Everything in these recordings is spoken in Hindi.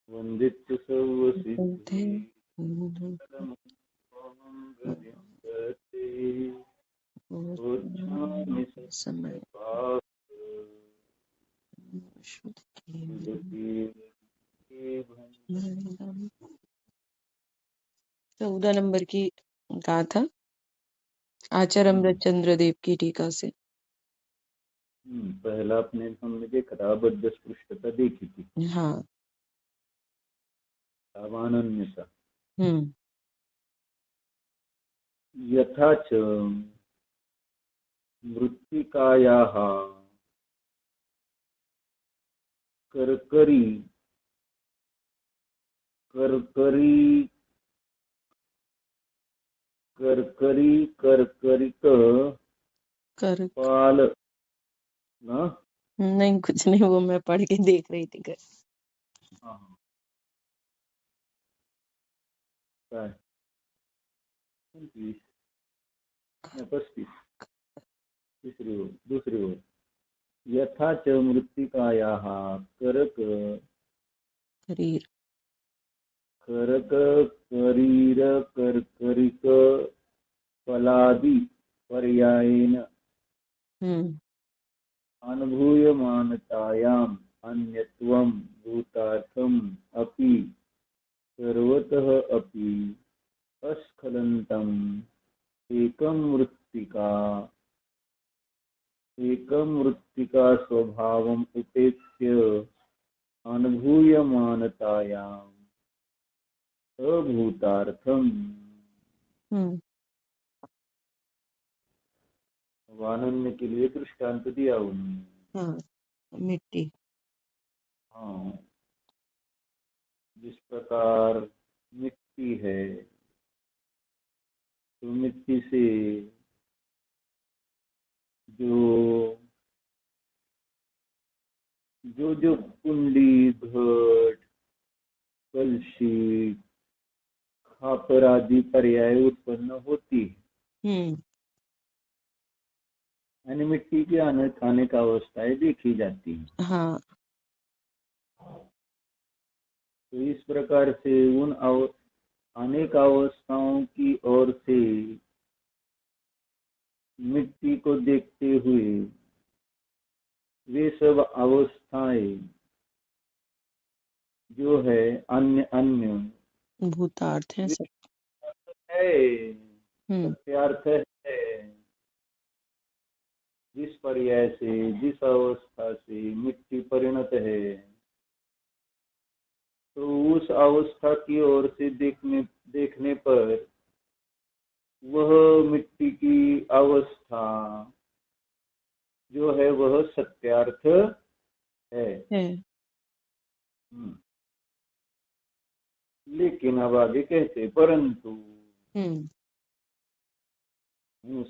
वन्दित्य सर्वसिद्धि बुद्धि ओच्छामि समय सत्यपाक शुद्ध के भं- 14 नंबर की गाथा आचार्य अमृतचंद्र देव की टीका से। पहला अपने हमने देखा था बद्ध स्पृष्टता देखी थी, हाँ। अवानन्यता। हम्म यथा च मृत्तिकायाः कर्करी कर्करी कर्करी कर्करिक कर पाल ना नहीं, कुछ नहीं, वो मैं पढ़ के देख रही थी। हाँ, क्या है? 29 नहीं, 35 दूसरी ओर यथा च मृत्तिकायाः करक शरीर करीर कर्करिक फलादि पर्यायेन अनुभूयमानतायाम् अन्यत्वं भूतार्थम् अपि सर्वतः अपि अस्खलन्तम् एकं मृत्तिका स्वभावम् उपेत्य अनुभूयमानतायाम् अभूतार्थम् वानन्य के लिए दृष्टांत दिया उन्होंने। हाँ, मिट्टी। हाँ, जिस प्रकार मिट्टी है तो मिट्टी से जो कुंडी घट कलशी खापर आदि पर्याय उत्पन्न होती है यानी मिट्टी की अनेक अवस्थाएं देखी जाती हैं। हाँ। तो इस प्रकार से उन अनेक अवस्थाओं की ओर से मिट्टी को देखते हुए वे सब अवस्थाएं जो है अन्य अन्य भूतार्थ है सब। है, सत्यार्थ है। जिस पर्याय से जिस अवस्था से मिट्टी परिणत है तो उस अवस्था की ओर से देखने पर वह मिट्टी की अवस्था जो है वह सत्यार्थ है। लेकिन अब आगे कहते परंतु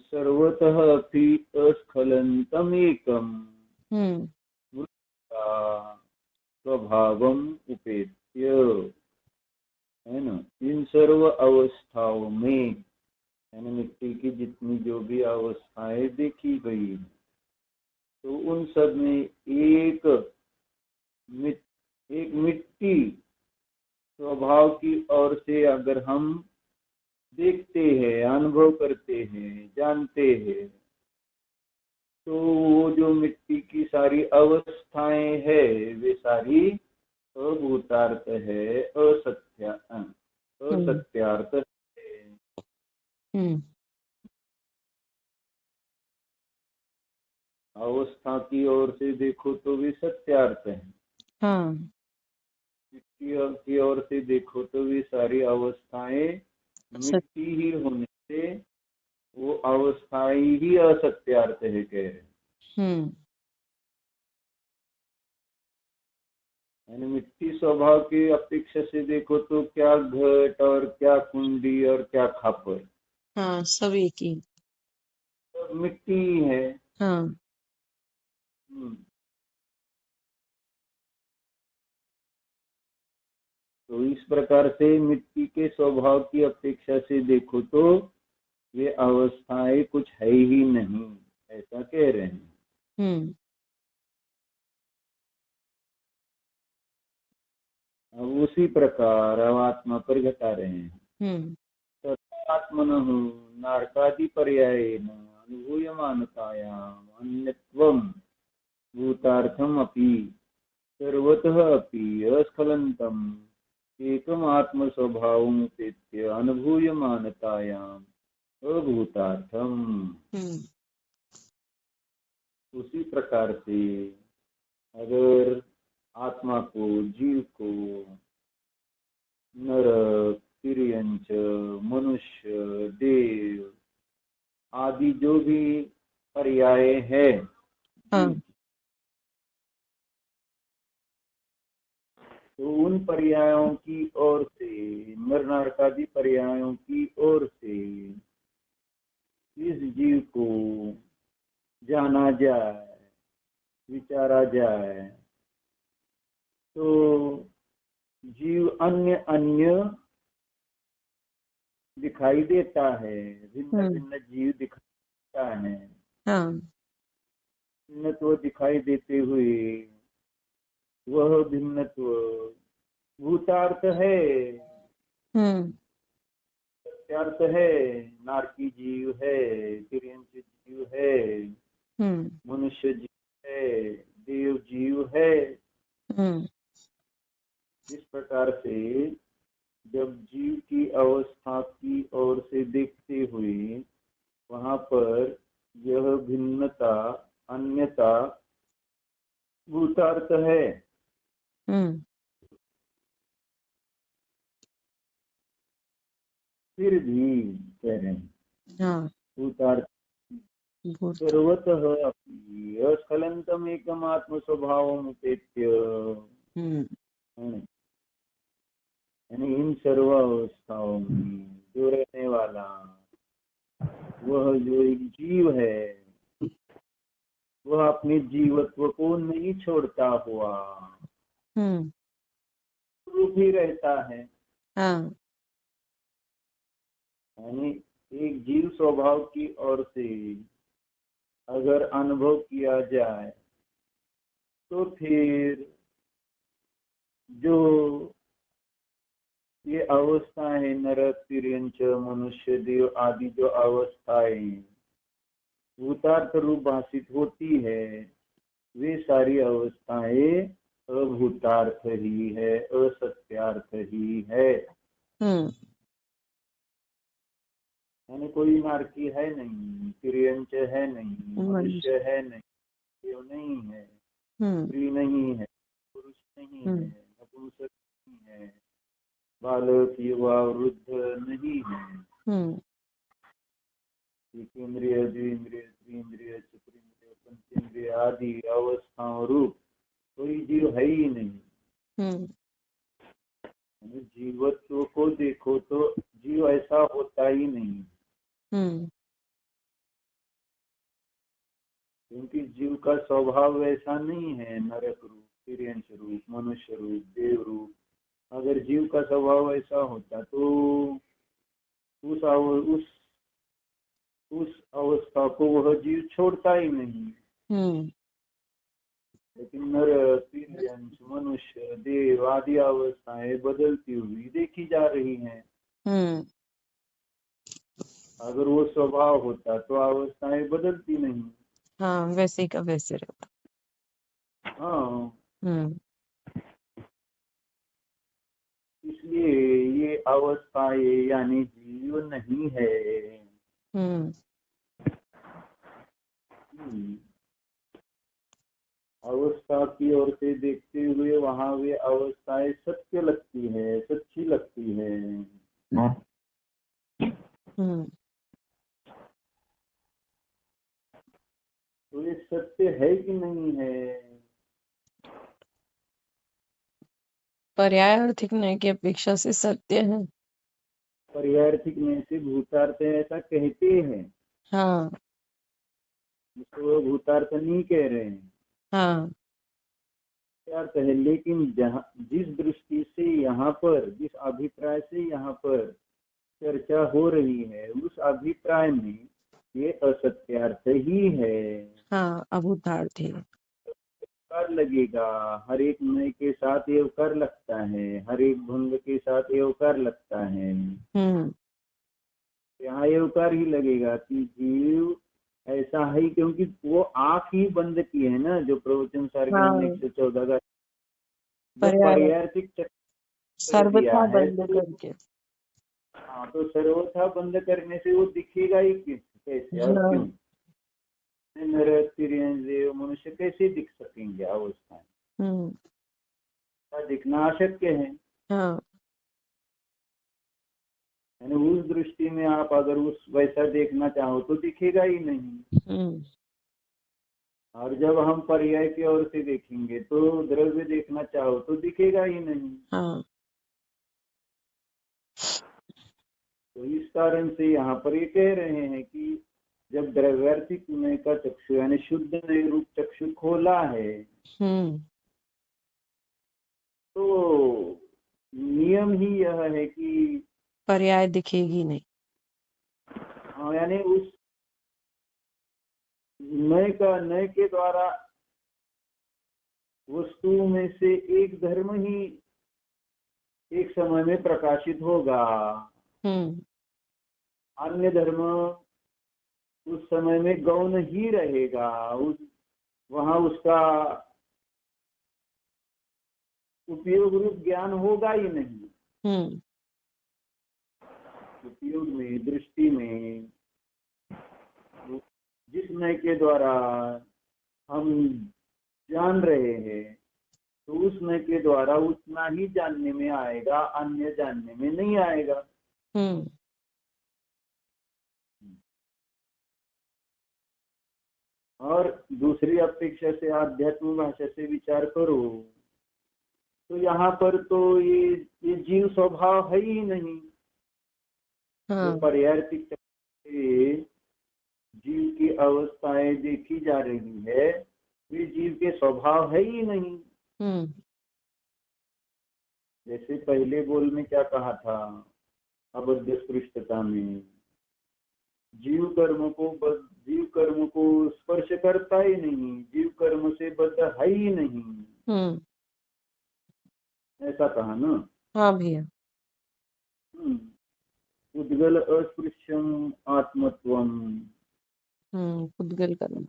सर्वतः अपि अस्खलन्तम् एकम् स्वभावम् उपेत्य, है ना। इन सर्व अवस्थाओं में यानी मिट्टी की जितनी जो भी अवस्थाएं देखी गई तो उन सब में एक मिट्टी स्वभाव की ओर से अगर हम देखते हैं, अनुभव करते हैं, जानते हैं तो वो जो मिट्टी की सारी अवस्थाएं है वे सारी अभूतार्थ है, असत्यार्थ है। अवस्था की ओर से देखो तो भी सत्यार्थ है। हाँ। मिट्टी की ओर से देखो तो भी सारी अवस्थाएं मिट्टी ही होने से वो अवस्थाएं ही असत्यार्थ है कह रहे। यानी मिट्टी स्वभाव की अपेक्षा से देखो तो क्या घट और क्या कुंडी और क्या खापर, हाँ, सब एक ही, सब मिट्टी ही है। हाँ। तो इस प्रकार से मिट्टी के स्वभाव की अपेक्षा से देखो तो ये अवस्थाएं कुछ है ही नहीं, ऐसा कह रहे हैं। अब उसी प्रकार अब आत्मा पर घटा रहे हैं। आत्मनः नारकादि पर्यायेन अनुभूयमानतायाम् अन्यत्वं भूतार्थम् अपि सर्वतः अपि अस्खलन्तम् एकम आत्म स्वभावमुपेत्य अनुभूयमानतायाम् अभूतार्थम। उसी प्रकार से अगर आत्मा को, जीव को नरक, तिर्यंच, मनुष्य, देव आदि जो भी पर्याय है, तो उन पर्यायों की ओर से, नर नारकादि पर्यायों की ओर से इस जीव को जाना जाए, विचारा जाए, तो जीव अन्य अन्य दिखाई देता है, भिन्न भिन्न जीव दिखाई देता है। भिन्नत्व दिखाई देते हुए वह भिन्नत्व भूतार्थ है, सत्यार्थ है। नारकी जीव है, तिर्यंच जीव है, मनुष्य जीव है, देव जीव है। इस प्रकार से जब जीव की अवस्था की ओर से देखते हुए वहां पर यह भिन्नता, अन्यता भूतार्थ है। फिर भी कह रहे हैं भूतार्थ सर्वतः अपि अस्खलन्तम् एकम आत्म स्वभावम् उपेत्य, यानी इन सर्व अवस्थाओं में जो रहने वाला वह जो एक जीव है, वह अपने जीवत्व को नहीं छोड़ता हुआ रूप ही रहता है। यानी एक जीव स्वभाव की ओर से अगर अनुभव किया जाए तो फिर जो ये अवस्था है, नरक, तिर्यंच, मनुष्य, देव आदि जो अवस्थाएं भूतार्थ रूप भाषित होती है, वे सारी अवस्थाएं अभूतार्थ ही है, असत्यार्थ ही है। यानी कोई नारकी है नहीं, तिर्यंच है नहीं, मनुष्य है नहीं, देव नहीं है, स्त्री नहीं है, पुरुष नहीं है, नपुंसक नहीं है, बालक, युवा, वृद्ध नहीं है। इंद्रिय, द्विंद्रिय, त्रिंद्रिय, चतुरिंद्रिय, पंचेंद्रिय आदि अवस्थाओं रूप कोई जीव है ही नहीं। जीवत्व को देखो तो जीव ऐसा होता ही नहीं, क्योंकि जीव का स्वभाव वैसा नहीं है। नरक रूप, तिर्यंच रूप, मनुष्य रूप, देव रूप, अगर जीव का स्वभाव ऐसा होता तो उस अवस्था को वह जीव छोड़ता ही नहीं। लेकिन नर, तिर्यंच, मनुष्य, देव आदि अवस्थाएं बदलती हुई देखी जा रही हैं। अगर वो स्वभाव होता तो अवस्थाएं बदलती नहीं। वैसे का वैसे रहता। इसलिए ये अवस्थाएं यानी जीव नहीं है। अवस्था की ओर से देखते हुए वहां वे अवस्थाएं सत्य लगती है, सच्ची लगती है। तो ये सत्य है कि नहीं है? पर्यायार्थिक न्याय की अपेक्षा से सत्य है। पर्यायार्थिक न्याय से भूतार्थ ऐसा कहते हैं। इसको भूतार्थ नहीं कह रहे हैं। अर्थ है, लेकिन जहाँ जिस दृष्टि से यहाँ पर, जिस अभिप्राय से यहाँ पर चर्चा हो रही है, उस अभिप्राय में ये असत्यार्थ ही है। अभूतार्थ है। एवकार लगेगा, हर एक नय के साथ एवकार लगता है, हर एक भंग के साथ एवकार लगता है। यहाँ एवकार ही लगेगा कि जीव ऐसा है, क्योंकि वो आंख ही बंद की है ना, जो प्रवचन सार के 114 का जो पर्यायिक चक्र दिया सर्वथा है, बंद करके। हाँ, तो सर्वथा बंद करने से वो दिखेगा ही कैसे और क्यों? नर मनुष्य कैसे दिख सकेंगे अवस्थाएं? दिखना अशक्य है। हाँ। यानी उस दृष्टि में आप अगर उस वैसा देखना चाहो तो दिखेगा ही नहीं। और जब हम पर्याय की ओर से देखेंगे तो द्रव्य देखना चाहो तो दिखेगा ही नहीं। हाँ। तो इस कारण से यहाँ पर ये कह रहे हैं कि जब द्रव्यार्थिक नय का चक्षु यानी शुद्ध नय रूप चक्षु खोला है तो नियम ही यह है कि पर्याय दिखेगी नहीं। हाँ, यानी उस नय के द्वारा वस्तु में से एक धर्म ही एक समय में प्रकाशित होगा, अन्य धर्म उस समय में गौण ही रहेगा, वहां उसका उपयोग रूप ज्ञान होगा ही नहीं। उपयोग में, दृष्टि में, जिस नय के द्वारा हम जान रहे हैं तो उस नय के द्वारा उतना ही जानने में आएगा, अन्य जानने में नहीं आएगा। और दूसरी अपेक्षा से आध्यात्म भाषा से विचार करो तो यहाँ पर तो ये जीव स्वभाव है ही नहीं। जो पर्यायिक जीव की अवस्थाएं देखी जा रही है वे जीव के स्वभाव है ही नहीं। जैसे पहले बोल में क्या कहा था, अबद्ध स्पृष्टता में जीव कर्म को स्पर्श करता ही नहीं, जीव कर्म से बद्ध है ही नहीं, ऐसा कहा ना। हाँ भैया। उद्गल अस्पृश्यम आत्मत्वम, उद्गल कर्म,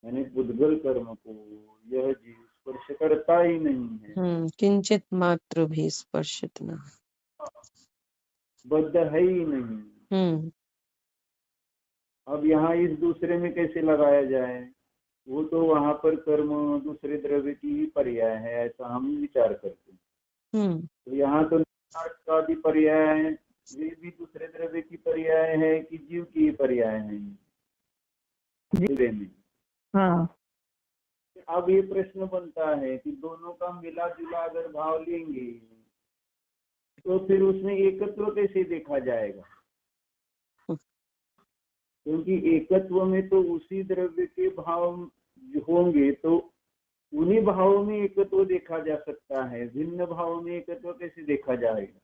यानी उद्गल कर्म को यह जीव स्पर्श करता ही नहीं है। किंचित मात्र भी स्पर्शित न, बद्ध है ही नहीं। अब यहाँ इस दूसरे में कैसे लगाया जाए? वो तो वहां पर कर्म दूसरे द्रव्य की ही पर्याय है, ऐसा हम विचार करते हैं। तो यहाँ तो का भी पर्याय है, वे भी दूसरे द्रव्य की पर्याय है कि जीव की पर्याय है में। हाँ। अब ये प्रश्न बनता है कि दोनों का मिला जुला अगर भाव लेंगे तो फिर उसमें एकत्व कैसे देखा जाएगा? क्योंकि एकत्व में तो उसी द्रव्य के भाव होंगे तो उन्हीं भावों में एकत्व देखा जा सकता है, भिन्न भावों में एकत्व कैसे देखा जाएगा?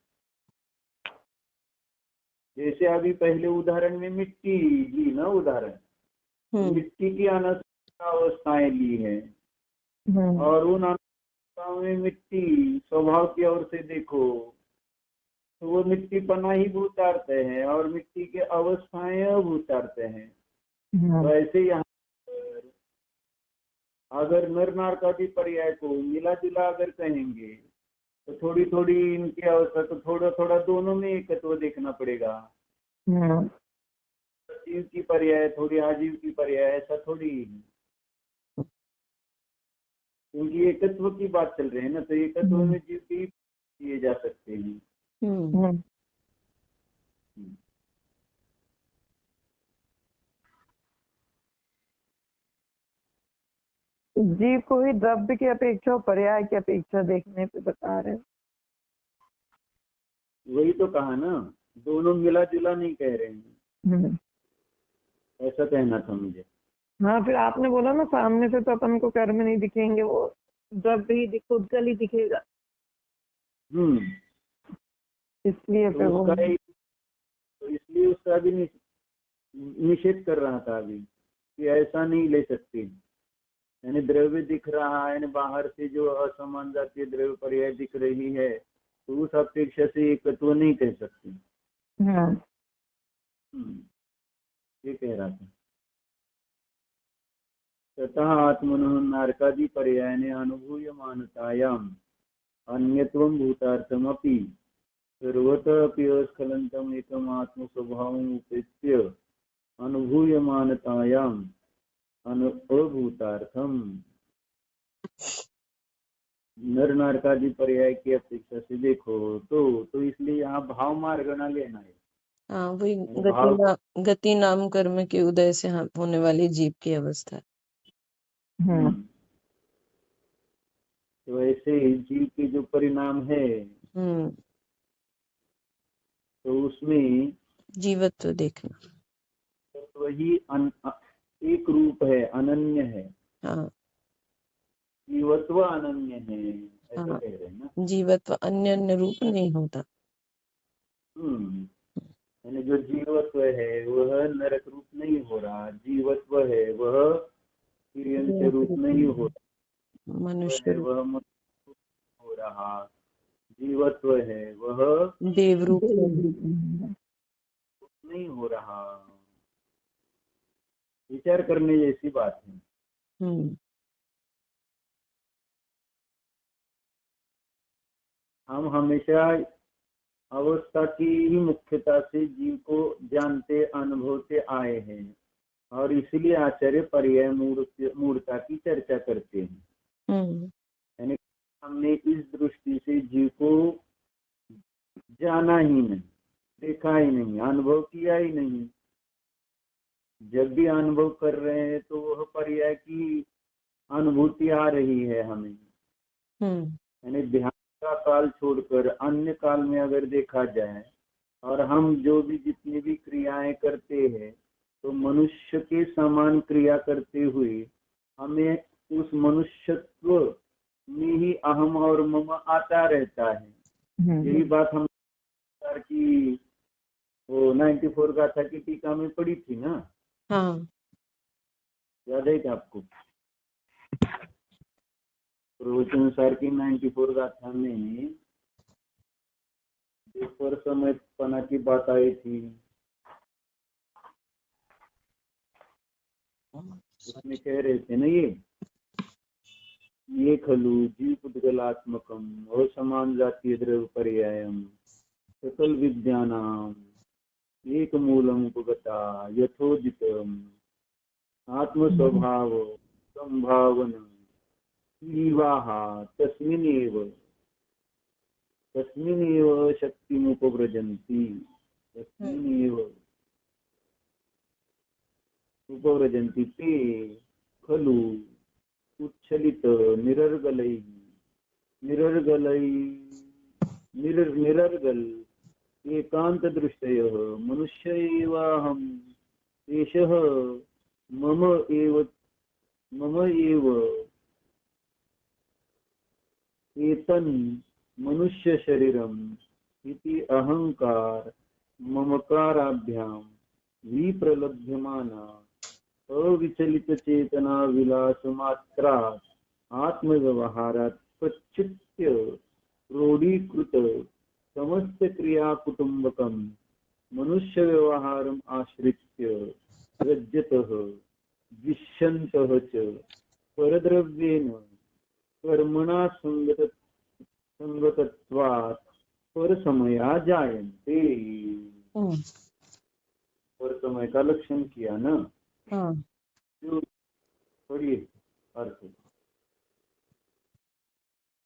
जैसे अभी पहले उदाहरण में मिट्टी ली ना, उदाहरण मिट्टी की अवस्थाएं ली है और उन अवस्थाओं में मिट्टी स्वभाव की ओर से देखो तो वो मिट्टी पना ही भूतार्थ है और मिट्टी के अवस्थाएं अभूतार्थ हैं। तो ऐसे यहाँ अगर नर नार का भी पर्याय को मिला जुला अगर कहेंगे तो थोड़ी थोड़ी इनकी अवस्था तो थोड़ा थोड़ा दोनों में एकत्व देखना पड़ेगा। जीव की पर्याय थोड़ी आजीव की पर्याय, ऐसा थोड़ी, क्योंकि एकत्व की बात चल रही है ना, तो एकत्व में जीव की किए जा सकते हैं। जीव को ही द्रव्य की अपेक्षा और पर्याय की अपेक्षा देखने पे बता रहे। वही तो कहा ना, दोनों मिला जुला नहीं कह रहे हैं, ऐसा कहना था मुझे। हाँ, फिर आपने बोला ना सामने से तो अपन को कर्म नहीं दिखेंगे, वो द्रव्य ही उद्गल ही दिखेगा। इसलिए तो उसका इसलिए उसका भी निषेध कर रहा था अभी कि ऐसा नहीं ले सकते। यानी द्रव्य दिख रहा है, यानी बाहर से जो असमान जातीय द्रव्य पर्याय दिख रही है, तो उस अपेक्षा से एकत्व नहीं कह सकते। ये कह रहा था। ततः आत्मनः नारकादि पर्यायने अनुभूयमानतायाम् अन्यत्वं भूतार्थमपि सर्वतः अपि अस्खलन्तम् एकम् आत्मस्वभावम् उपेत्य अनुभूयमानतायाम् अभूतार्थम। नर नारकादि पर्याय की अपेक्षा से देखो तो इसलिए यहाँ भाव मार्ग न लेना है। हाँ, वही भाव गति नाम कर्म के उदय से होने वाली जीव की अवस्था। तो ऐसे जीव के जो परिणाम है, तो उसमें जीवत्व देखना, तो वही एक रूप है, अनन्य है। हाँ, जीवत्व अनन्य है, ऐसा हाँ, कह रहे हैं ना। जीवत्व अन्य अन्य रूप नहीं होता। यानी जो जीवत्व है वह नरक रूप नहीं हो रहा, जीवत्व है वह तिर्यंश रूप नहीं हो रहा, मनुष्य रूप, वह मनुष्य हो रहा, जीवत्व है वह देव रूप नहीं हो रहा। विचार करने जैसी बात है। हम हमेशा अवस्था की ही मुख्यता से जीव को जानते अनुभवते आए हैं, और इसलिए आचार्य पर्याय मूर्ता की चर्चा करते हैं। यानी हमने इस दृष्टि से जीव को जाना ही नहीं, देखा ही नहीं, अनुभव किया ही नहीं। जब भी अनुभव कर रहे हैं तो वह पर्याय की अनुभूति आ रही है हमें। यानी ध्यान का काल छोड़कर अन्य काल में अगर देखा जाए, और हम जो भी जितनी भी क्रियाएं करते हैं, तो मनुष्य के समान क्रिया करते हुए हमें उस मनुष्यत्व में ही अहम और मम आता रहता है। यही बात हम की वो 94 गाथा की टीका में पड़ी थी ना। हाँ, याद है क्या आपको? प्रवचनानुसार की 94 गाथा में पर समयपना की बात आई थी। उसमें कह रहे थे ना, ये खलु जीवपुद्गलात्मकम असमान जातीय द्रव्य पर्यायम सकल विद्यानाम एक मूलम उपगता यथोदितम आत्मस्वभाव संभावन जीवाः तस्मिन्नेव शक्तिमुपव्रजन्ति, तस्मिन्नेव उपव्रजन्ति ते खलु उच्छलित निरर्गल एकांत दृष्टयः मनुष्य एवाहम् एषः मम एव एतन् मनुष्य शरीरम् इति अहंकार ममकाराभ्यां विप्रलभ्यमाना अविचलित चेतना विलास मात्रा आत्मव्यवहारात् प्रच्युत्य रूढ़ीकृत समस्त क्रिया कुटुंबकम मनुष्य व्यवहारम आश्रित्य रज्यतः विश्यन्तः च परद्रव्येन कर्मणा संगतत्वात् परसमया जायन्ते। परसमय का लक्षण किया ना। पढ़िए अर्थ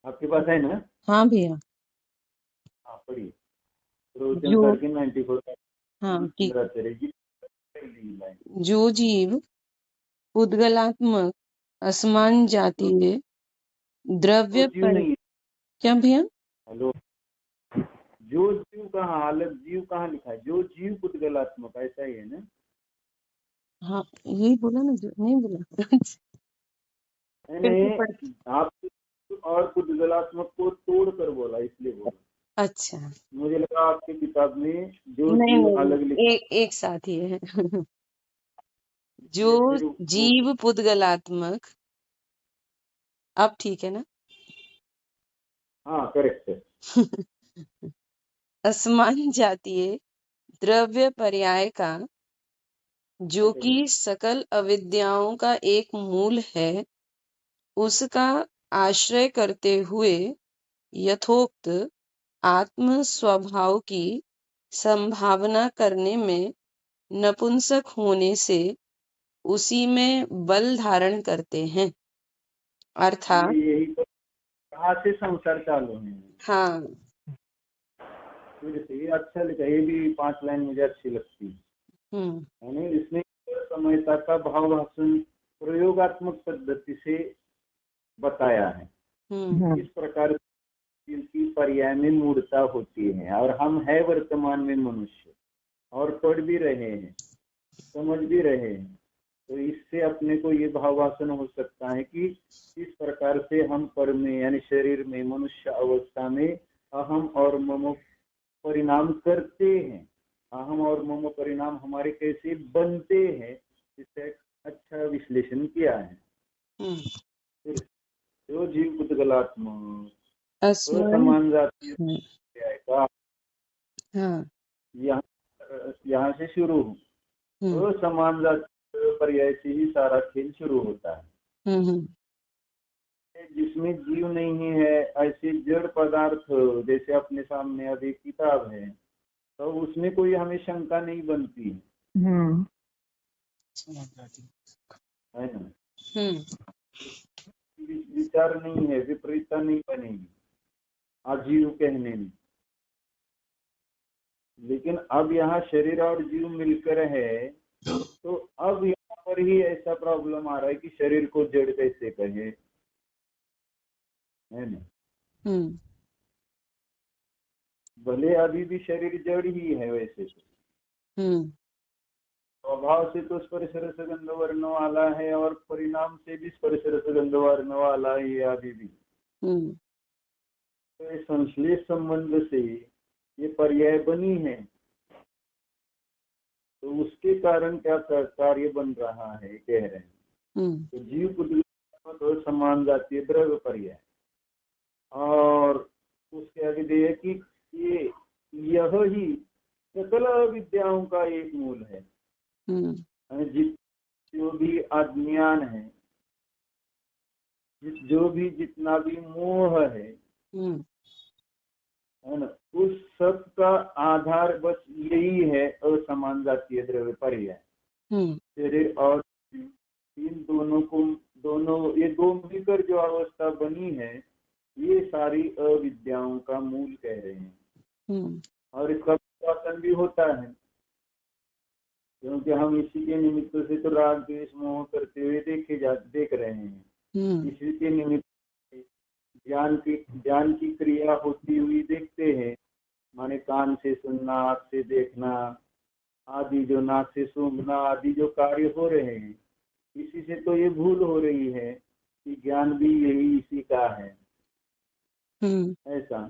आपके पास है ना? हाँ भैया, हाँ पढ़िए। प्रवचन के 94। हाँ ठीक। जो जीव उद्गलात्मक असमान जातीय द्रव्य पर क्या भैया? हेलो, जो जीव कहाँ, अलग जीव कहाँ लिखा है? जो जीव पुद्गलात्मक, ऐसा ही है ना? हाँ यही बोला ना, जो नहीं बोला नहीं, आप और पुद्गलात्मक को तोड़कर बोला, इसलिए बोला। अच्छा, मुझे लगा आपकी किताब में जो नहीं, जीव नहीं, अलग लिखा। एक साथ ही है। जो फिर वो जीव पुद्गलात्मक, अब ठीक है ना? हाँ करेक्ट है। असमान जातीय द्रव्य पर्याय का, जो कि सकल अविद्याओं का एक मूल है, उसका आश्रय करते हुए यथोक्त आत्म स्वभाव की संभावना करने में नपुंसक होने से उसी में बल धारण करते हैं। अर्थात यही तो कहाँ से संसार चालू है। हाँ, फिर से ये अच्छा लिखा, ये भी 5 लाइन मुझे अच्छी लगती है। यानी इसने समयता का भाव भाषण प्रयोगात्मक पद्धति से बताया है। इस प्रकार की पर्याय में मूर्ता होती है और हम है वर्तमान में मनुष्य और पढ़ भी रहे हैं, समझ भी रहे हैं। तो इससे अपने को ये भावासन हो सकता है कि इस प्रकार से हम पर में यानी शरीर में मनुष्य अवस्था में अहम और मम परिणाम करते हैं। अहम और मम परिणाम हमारे कैसे बनते हैं, इसका एक अच्छा विश्लेषण किया है। फिर जो जीव पुद्गलात्मक असमान जातीय का यहाँ से शुरू हो, असमान जातीय पर्याय से ही सारा खेल शुरू होता है। जिसमें जीव नहीं है, ऐसे जड़ पदार्थ जैसे अपने सामने अब एक किताब है, तो उसमें कोई हमें शंका नहीं बनती है ना। विचार नहीं है, विपरीतता नहीं बनेगी अजीव कहने में। लेकिन अब यहाँ शरीर और जीव मिलकर है, तो अब यहाँ पर ही ऐसा प्रॉब्लम आ रहा है कि शरीर को जड़ कैसे कहे, है ना। भले अभी भी शरीर जड़ ही है वैसे तो, स्वभाव से तो स्पर्श रस गंध वर्ण वाला है और परिणाम से भी स्पर्श रस गंध वर्ण वाला ही है अभी भी। तो इस संश्लेष संबंध से ये पर्याय बनी है, तो उसके कारण क्या कार्य बन रहा है कह रहे हैं। तो जीव पुद्गल समान जातीय द्रव्य पर्याय, और उसके आगे दिए कि यह ही सकल विद्याओं का एक मूल है। जो भी अज्ञान है, जो भी जितना भी मोह है ना, उस सब का आधार बस यही है असमान जातीय द्रव्य पर्याय। शरीर और इन दोनों ये दो मिलकर जो अवस्था बनी है, ये सारी अविद्याओं का मूल कह रहे हैं। और इसका विश्वासन भी होता है, क्योंकि हम इसी के निमित्त से तो राग द्वेष मोह करते हुए देख रहे हैं। इसी के निमित्त ज्ञान की क्रिया होती हुई देखते हैं। माने कान से सुनना, आँख से देखना आदि, जो नाक से सूंघना आदि जो कार्य हो रहे हैं, इसी से तो ये भूल हो रही है कि ज्ञान भी यही इसी का है। ऐसा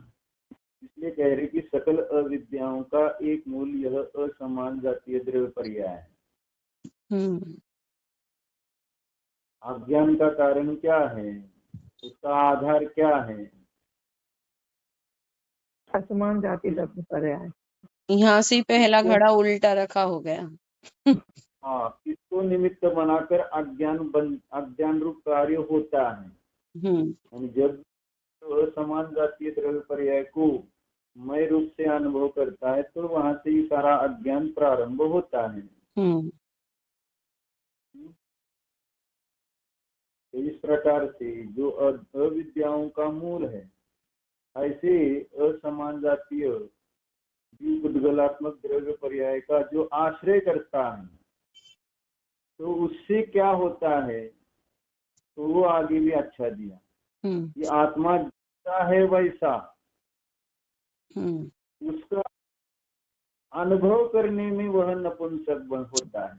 इसलिए कह रहे कि सकल अविद्याओं का एक मूल यह असमान जातीय द्रव्य पर्याय है। अज्ञान का कारण क्या है, उसका आधार क्या है? असमान जाति द्रव्य पर्याय। यहाँ से पहला घड़ा उल्टा रखा हो गया। हाँ, किसको निमित्त बनाकर अज्ञान रूप कार्य होता है। जब असमान जातीय द्रव्य पर्याय को मय रूप से अनुभव करता है, तो वहां से ही सारा अज्ञान प्रारंभ होता है। तो इस प्रकार से जो अविद्याओं का मूल है, ऐसे असमान जातीय पुद्गलात्मक द्रव्य पर्याय का जो आश्रय करता है, तो उससे क्या होता है, तो वो आगे भी अच्छा दिया कि आत्मा जैसा है वैसा उसका अनुभव करने में वह नपुंसक होता है।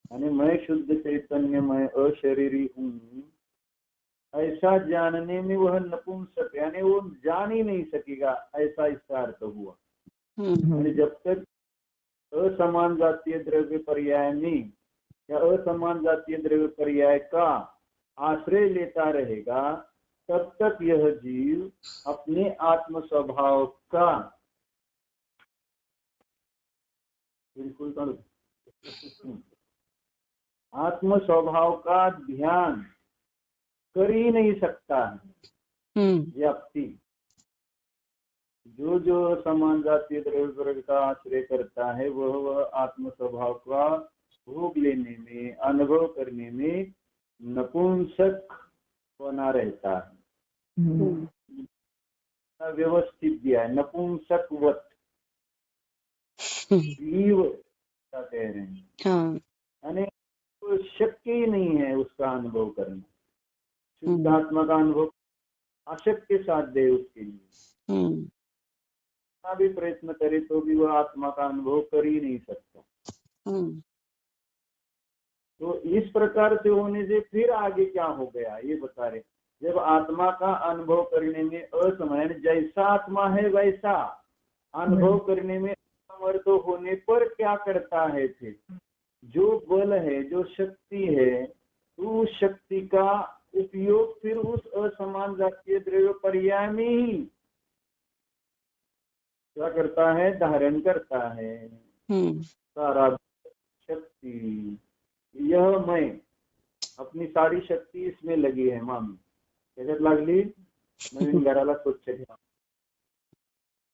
यानी मैं शुद्ध चैतन्य, मैं अशरीरी हूँ, ऐसा जानने में वह नपुंसक, यानी वो जान ही नहीं सकेगा, ऐसा इसका अर्थ हुआ। यानी जब तक असमान जातीय द्रव्य पर्याय में या असमान जातीय द्रव्य पर्याय का आश्रय लेता रहेगा, तब तक यह जीव अपने आत्म स्वभाव का बिल्कुल आत्म स्वभाव का ध्यान कर ही नहीं सकता है। व्याप्ति जो समान जातीय द्रव्य का आश्रय करता है, वह आत्म स्वभाव का भोग लेने में, अनुभव करने में नपुंसक बना रहता है। व्यवस्थित दिया है, नपुंसकवत जीव कह रहे हैं। यानी तो शक्य ही नहीं है उसका अनुभव करना। शुद्ध आत्मा का अनुभव अशक्य साध्य है उसके लिए। कितना भी प्रयत्न करे तो भी वह आत्मा का अनुभव कर ही नहीं सकता। तो इस प्रकार से होने से फिर आगे क्या हो गया ये बता रहे। जब आत्मा का अनुभव करने में असमर्थ, जैसा आत्मा है वैसा अनुभव करने में असमर्थ होने पर क्या करता है, फिर जो बल है, जो शक्ति है, तो उस शक्ति का उपयोग फिर उस असमान जातीय द्रव्य पर्याय में ही क्या करता है, धारण करता है। सारा शक्ति, यह मैं अपनी सारी शक्ती इसमें लगी है। मामी त्याच्यात लागली, नवीन घराला स्वच्छ ठेवा,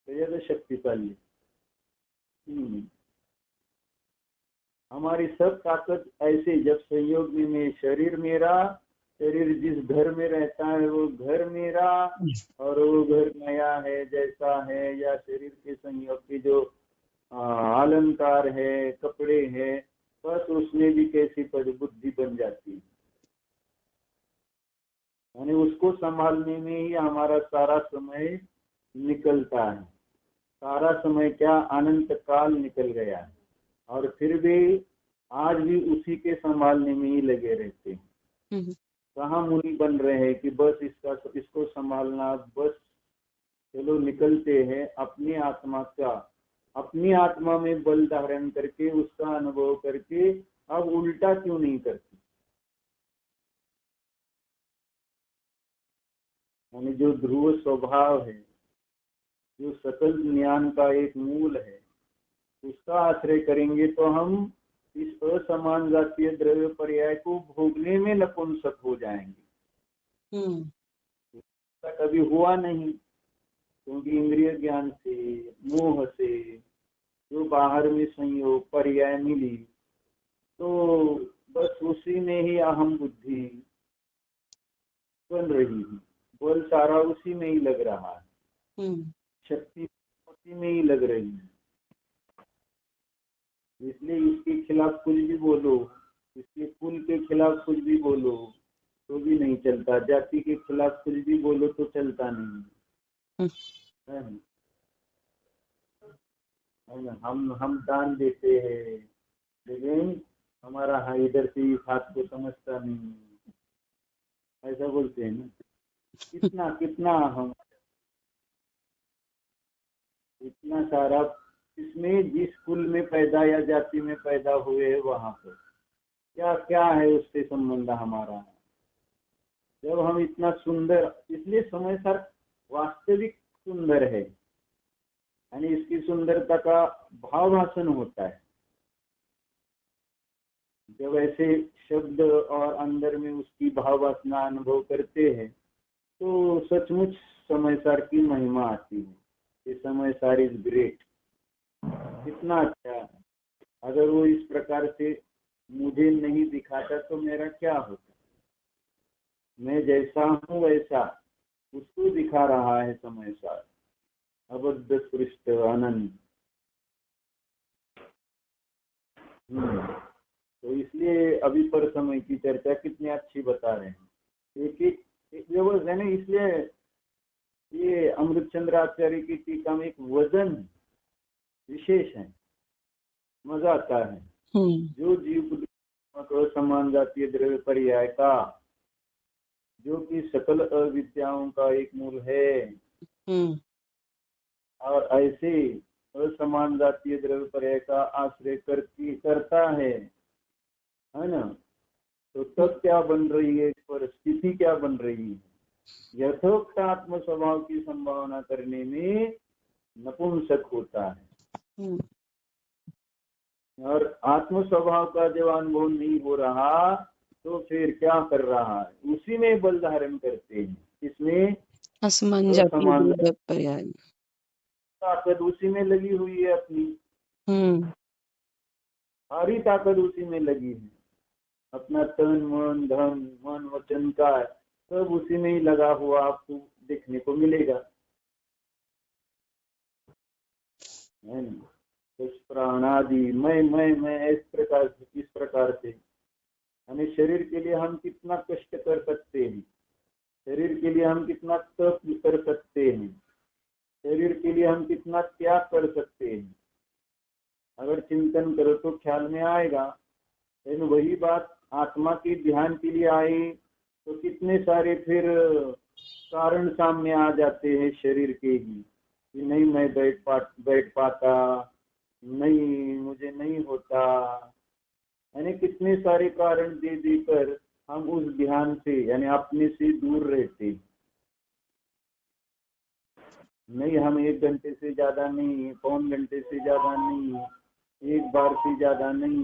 त्याच्यात शक्ती चालली। हमारी सब ताकत ऐसे जब संयोग में शरीर मेरा, शरीर जिस घर में रहता है वो घर मेरा, और वो घर नया है जैसा है, या शरीर के संयोग के जो अलंकार है, कपड़े है, बस उसमें भी कैसी बुद्धि बन जाती है। यानी उसको संभालने में ही हमारा सारा समय निकलता है। सारा समय क्या, अनंत काल निकल गया है, और फिर भी आज भी उसी के संभालने में ही लगे रहते हैं। कहाँ मुनि बन रहे हैं कि बस इसको संभालना, बस चलो निकलते हैं अपनी आत्मा का, अपनी आत्मा में बल धारण करके उसका अनुभव करके अब उल्टा क्यों नहीं करते। यानी जो ध्रुव स्वभाव है, जो सकल ज्ञान का एक मूल है, उसका आश्रय करेंगे तो हम इस असमान जातीय द्रव्य पर्याय को भोगने में नपुंसक हो जाएंगे। कभी हुआ नहीं, क्योंकि इंद्रिय ज्ञान से, मोह से जो बाहर में संयोग पर्याय मिली, तो बस उसी में ही अहम बुद्धि बन रही है। बल सारा उसी में ही लग रहा है, शक्ति उसी में ही लग रही है। इसलिए इसके खिलाफ कुछ भी बोलो, इसके कुल के खिलाफ कुछ भी बोलो तो भी नहीं चलता, जाति के खिलाफ कुछ भी बोलो तो चलता नहीं। हम दान देते हैं, लेकिन हमारा इधर से इस हाथ को समझता नहीं, ऐसा बोलते हैं ना। कितना कितना हम इतना सारा, इसमें जिस कुल में पैदा या जाति में पैदा हुए हैं वहां पर क्या क्या है उससे संबंध हमारा। जब हम इतना सुंदर, इसलिए समय सर वास्तविक सुंदर है, यानी इसकी सुंदरता का भावभाषण होता है। जब ऐसे शब्द और अंदर में उसकी भाववासना अनुभव करते हैं तो सचमुच समय सार की महिमा आती है। ये समय सार इज ग्रेट, कितना अच्छा है। अगर वो इस प्रकार से मुझे नहीं दिखाता तो मेरा क्या होता। मैं जैसा हूँ वैसा उसको दिखा रहा है समय सार, अबद्ध पृष्ठ आनंद। तो इसलिए अभी पर समय की चर्चा कितनी अच्छी बता रहे हैं। एक व्यवस्था है ना, इसलिए ये अमृतचंद्र आचार्य की टीका में एक वजन विशेष है, मजा आता है। जो जीव समान जातीय द्रव्य पर्याय का, जो कि सकल अविद्याओं का एक मूल है, और ऐसे असमान जातीय द्रव्य पर्याय का आश्रय करता है ना, तो तब क्या बन रही है, परिस्थिति क्या बन रही है? यथोक्त आत्म स्वभाव की संभावना करने में नपुंसक होता है, और आत्म स्वभाव का जब अनुभव नहीं हो रहा तो फिर क्या कर रहा है, उसी में बल धारण करते हैं। इसमें असमान जातीय द्रव्य पर्याय ताकत उसी में लगी हुई है अपनी, सारी ताकत उसी में लगी है, अपना तन मन धन मन वचन का सब उसी में ही लगा हुआ आपको देखने को मिलेगा, है ना। प्राणादि मैं इस प्रकार से हमें शरीर के लिए हम कितना कष्ट कर सकते हैं, शरीर के लिए हम कितना तप कर सकते हैं, शरीर के लिए हम कितना त्याग कर सकते हैं, अगर चिंतन करो तो ख्याल में आएगा। लेकिन वही बात आत्मा के ध्यान के लिए आई तो कितने सारे फिर कारण सामने आ जाते हैं शरीर के ही, कि नहीं मैं बैठ पाता, नहीं मुझे नहीं होता, यानी कितने सारे कारण दे देकर हम उस ध्यान से यानी अपने से दूर रहते। नहीं हम 1 घंटे से ज्यादा नहीं, पौन घंटे से ज्यादा नहीं, एक बार से ज्यादा नहीं,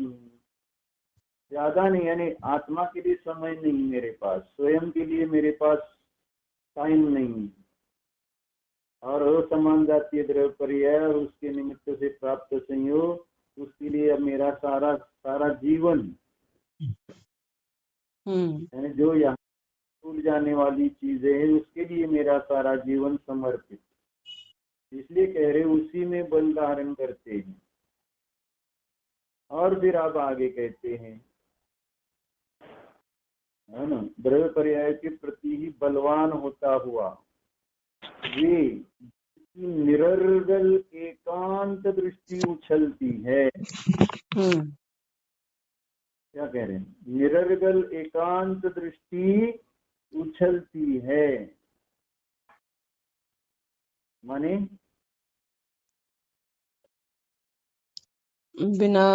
यानी आत्मा के लिए समय नहीं मेरे पास, स्वयं के लिए मेरे पास टाइम नहीं, और असमान जातीय द्रव्य पर्याय और उसके निमित्त से प्राप्त संयोग, उसके लिए अब मेरा सारा जीवन यानी जो यहाँ भूल जाने वाली चीजें हैं उसके लिए मेरा सारा जीवन समर्पित, इसलिए कह रहे उसी में बल धारण करते हैं। और फिर आप आगे कहते हैं, है ना, द्रव्य पर्याय के प्रति ही बलवान होता हुआ वे निरर्गल एकांत दृष्टि उछलती है। क्या कह रहे हैं, निरर्गल एकांत दृष्टि उछलती है, माने बिना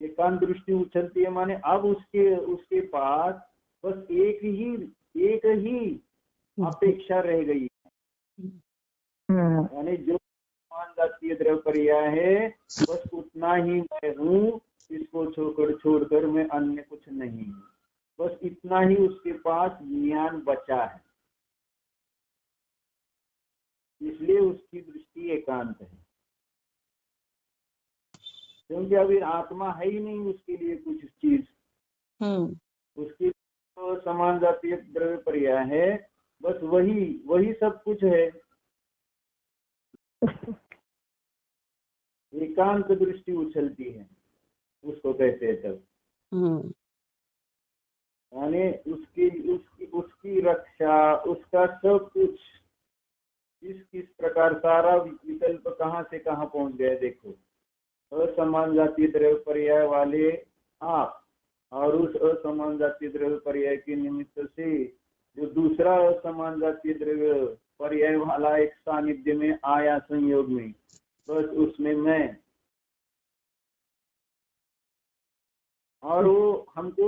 एकांत दृष्टि उछलती है, माने अब उसके पास बस एक ही अपेक्षा रह गई, यानी जो समान जातीय द्रव्य पर्याय है बस उतना ही मैं हूँ, इसको छोड़कर मैं अन्य कुछ नहीं हूँ, बस इतना ही उसके पास ज्ञान बचा है, इसलिए उसकी दृष्टि एकांत है, क्योंकि अभी आत्मा है ही नहीं उसके लिए कुछ चीज, उसकी तो समान जातीय द्रव्य पर्याय है, बस वही सब कुछ है, एकांत दृष्टि उछलती है उसको कहते हैं तब, यानी उसकी रक्षा, उसका सब कुछ किस प्रकार, सारा विकल्प कहाँ से कहाँ पहुंच गया देखो, असमान जातीय द्रव्य पर्याय वाले आप और उस असमान जातीय द्रव्य पर्याय के निमित्त से जो दूसरा असमान जातीय द्रव्य पर्याय वाला एक सानिध्य में आया संयोग में, बस उसमें मैं, और वो हमको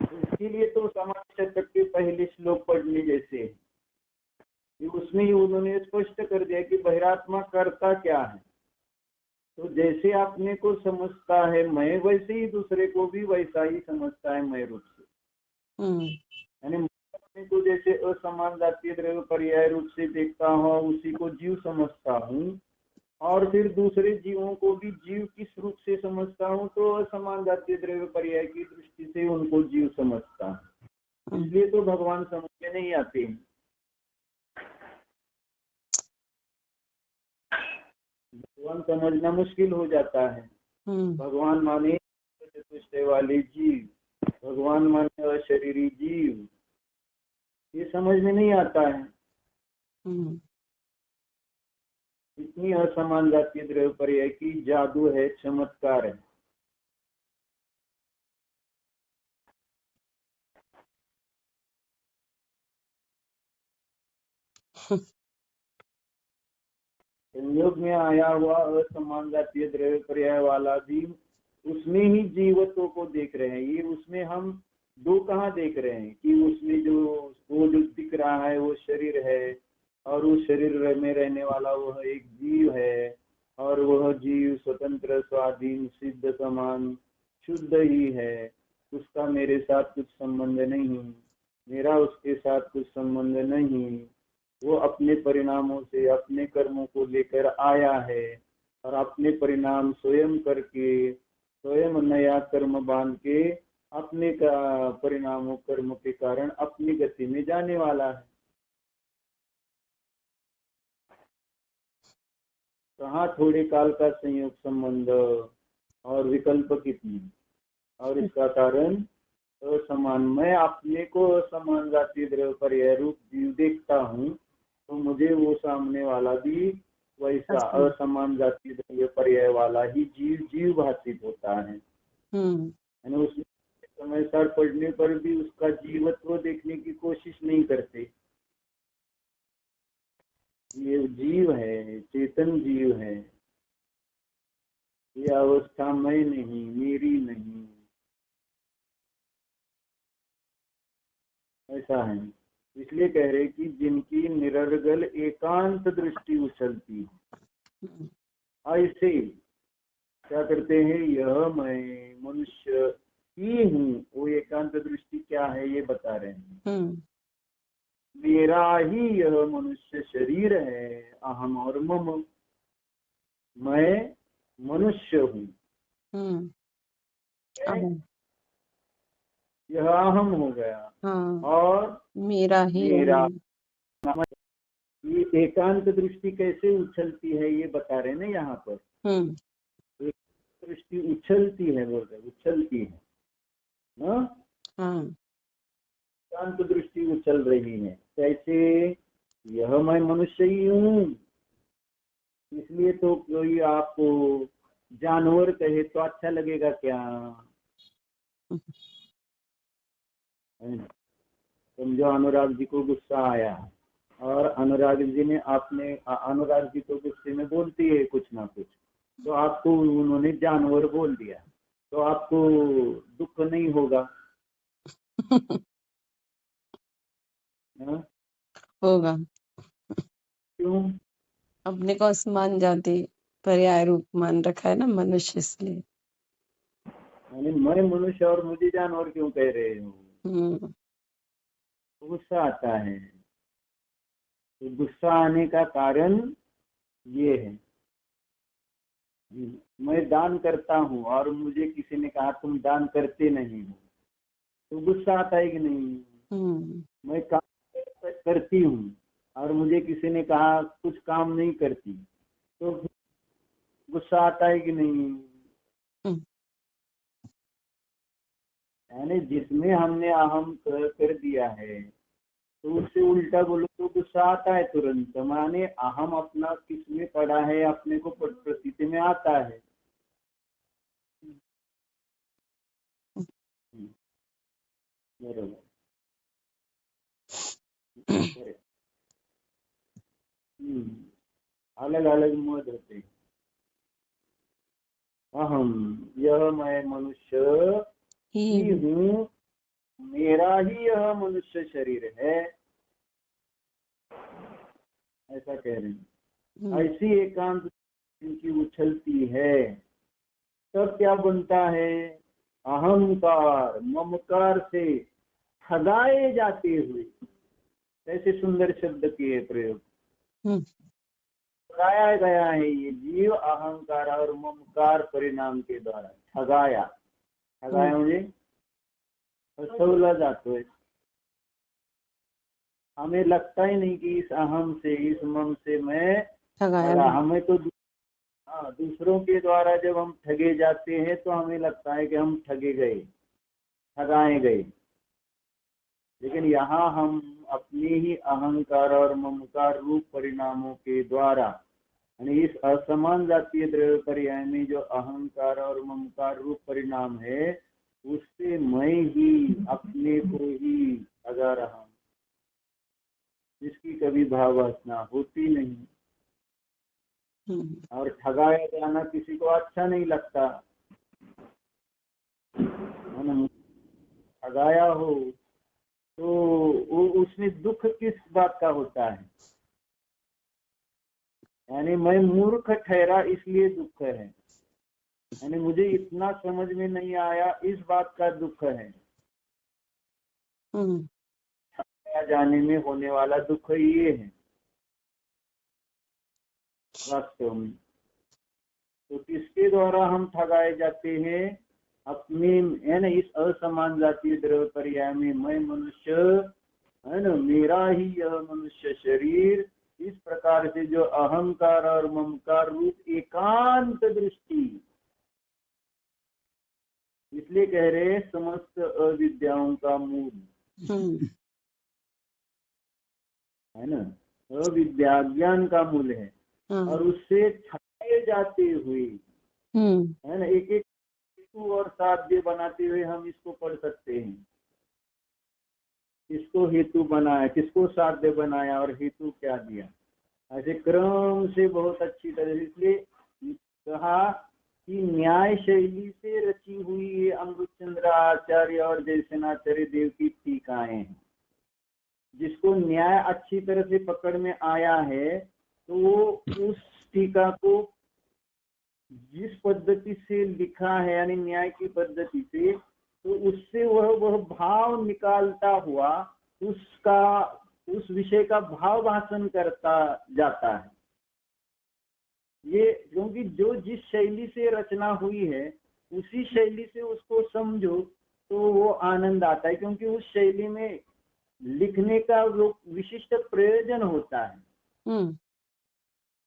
उसके लिए तो समाज शतक के पहले श्लोक पढ़ने जैसे कि उसमें ही उन्होंने स्पष्ट कर दिया कि बहिरात्मा करता क्या है, तो जैसे अपने को समझता है मैं, वैसे ही दूसरे को भी वैसा ही समझता है मैं रूप से, यानी अपने को जैसे असमान जातीय द्रव्य पर्याय रूप से देखता हूँ उसी को जीव समझता हूँ, और फिर दूसरे जीवों को भी जीव किस रूप से समझता हूँ, तो असमान जातीय द्रव्य पर्याय की दृष्टि से उनको जीव समझता हूँ, इसलिए तो भगवान समझ में नहीं आते हैं, भगवान समझना मुश्किल हो जाता है, भगवान माने चतुष्टय वाले जीव, भगवान माने अशरीरी जीव, ये समझ में नहीं आता है, इतनी असमान जातीय द्रव्य पर्याय की जादू है, चमत्कार है। संयोग में आया हुआ असमान जातीय द्रव्य पर्याय वाला भी उसमें ही जीवत्व को देख रहे हैं। ये उसमें हम दो कहाँ देख रहे हैं कि उसमें वो जो दिख रहा है वो शरीर है, और उस शरीर में रहने वाला वह एक जीव है, और वह जीव स्वतंत्र स्वाधीन सिद्ध समान शुद्ध ही है। उसका मेरे साथ कुछ संबंध नहीं, मेरा उसके साथ कुछ संबंध नहीं। वो अपने परिणामों से अपने कर्मों को लेकर आया है, और अपने परिणाम स्वयं करके स्वयं नया कर्म बांध के अपने का परिणामों कर्म के कारण अपनी गति में जाने वाला है। कहाँ थोड़े काल का संयोग संबंध और विकल्प कितनी, और इसका कारण असमान। मैं अपने को असमान जातीय द्रव्य पर्याय रूप जीव देखता हूँ, तो मुझे वो सामने वाला भी वैसा असमान जातीय द्रव्य पर्याय वाला ही जीव भाषित होता है। उसमें समय सार पढ़ने पर भी उसका जीवत्व देखने की कोशिश नहीं करते। ये जीव है, चेतन जीव है, ये अवस्था मैं नहीं, मेरी नहीं, ऐसा है। इसलिए कह रहे कि जिनकी निरर्गल एकांत दृष्टि उछलती है, ऐसे क्या करते हैं, यह मैं मनुष्य ही हूँ। वो एकांत दृष्टि क्या है ये बता रहे हैं। मेरा ही यह मनुष्य शरीर है, अहम और मम, मैं मनुष्य हूँ। यह अहम हो गया, और मेरा ये एकांत दृष्टि कैसे उछलती है ये बता रहे ना यहाँ पर। दृष्टि उछलती है, बोल रहे उछलती है ना। एकांत दृष्टि उछल रही है। कैसे, यह मैं मनुष्य ही हूँ। इसलिए तो कोई आपको जानवर कहे तो अच्छा लगेगा क्या? समझो अनुराग जी को गुस्सा आया, और अनुराग जी ने अनुराग जी तो गुस्से में बोलती है कुछ ना कुछ, तो आपको उन्होंने जानवर बोल दिया, तो आपको दुख नहीं होगा? होगा। क्यों? अपने को असमान जाति पर्याय रूप मान रखा है ना मनुष्य, इसलिए। मैं मनुष्य और मुझे जानवर क्यों कह रहे हो? गुस्सा आता है। तो गुस्सा आने का कारण ये है, मैं दान करता हूँ और मुझे किसी ने कहा तुम दान करते नहीं हो, तो गुस्सा आता है कि नहीं? मैं काम करती हूँ और मुझे किसी ने कहा कुछ काम नहीं करती, तो गुस्सा आता है कि नहीं? यानी जिसमें हमने अहम कर दिया है, तो उससे उल्टा बोलो तो गुस्सा आता है तुरंत। माने अहम अपना किसमें पड़ा है, अपने को प्रतीति में आता है। बरोबर। अलग अलग मत होते हैं। अहम, यह मैं मनुष्य ही हूँ, मेरा ही यह मनुष्य शरीर है, ऐसा कह रहे हैं। ऐसी एकांत इनकी उछलती है, तब क्या बनता है? अहंकार ममकार से ठगाए जाते हुए। ऐसे सुंदर शब्द किए प्रयोग। ठगाया गया है ये जीव अहंकार और ममकार परिणाम के द्वारा। ठगाया म्हणजे फसवला जातोय। हमें लगता ही नहीं कि इस अहम से, इस मम से मैं ठगा। हमें तो दूसरों के द्वारा जब हम ठगे जाते हैं तो हमें लगता है कि हम ठगे गए, ठगाए गए। लेकिन यहाँ हम अपने ही अहंकार और ममकार रूप परिणामों के द्वारा, यानी इस असमान जातीय द्रव्य पर्याय में जो अहंकार और ममकार रूप परिणाम है, उससे मैं ही अपने को ही ठगा रहा हूँ, जिसकी कभी भाववासना होती नहीं। और ठगाया जाना किसी को अच्छा नहीं लगता है ना। ठगाया हो तो उसमें दुख किस बात का होता है, यानी मैं मूर्ख ठहरा इसलिए दुख है, यानी मुझे इतना समझ में नहीं आया इस बात का दुख है। ठगाया जाने में होने वाला दुख ये है वास्तव में। तो किसके द्वारा हम ठगाए जाते हैं, अपने है ना इस असमान जातीय द्रव्य पर्याय में मैं मनुष्य है ना, मेरा ही यह मनुष्य शरीर, इस प्रकार से जो अहंकार और ममकार रूप एकांत दृष्टि, इसलिए कह रहे समस्त अविद्याओं का मूल है ना, अविद्या ज्ञान का मूल है। और उससे ठगाए जाते हुए है ना, एक एक हेतु और साध्य बनाते हुए हम इसको पढ़ सकते हैं। किसको हेतु बनाया, किसको साध्य बनाया और हेतु क्या दिया, ऐसे क्रम से बहुत अच्छी तरह। इसलिए कहा कि न्याय शैली से रची हुई ये अमृतचंद्र आचार्य और जयसेनाचार्य देव की टीकाएं हैं। जिसको न्याय अच्छी तरह से पकड़ में आया है तो वो उस टीका को जिस पद्धति से लिखा है, यानी न्याय की पद्धति से, तो उससे वह भाव निकालता हुआ उसका उस विषय का भाव भाषण करता जाता है। ये क्योंकि जो जिस शैली से रचना हुई है उसी शैली से उसको समझो तो वो आनंद आता है, क्योंकि उस शैली में लिखने का वो विशिष्ट प्रयोजन होता है।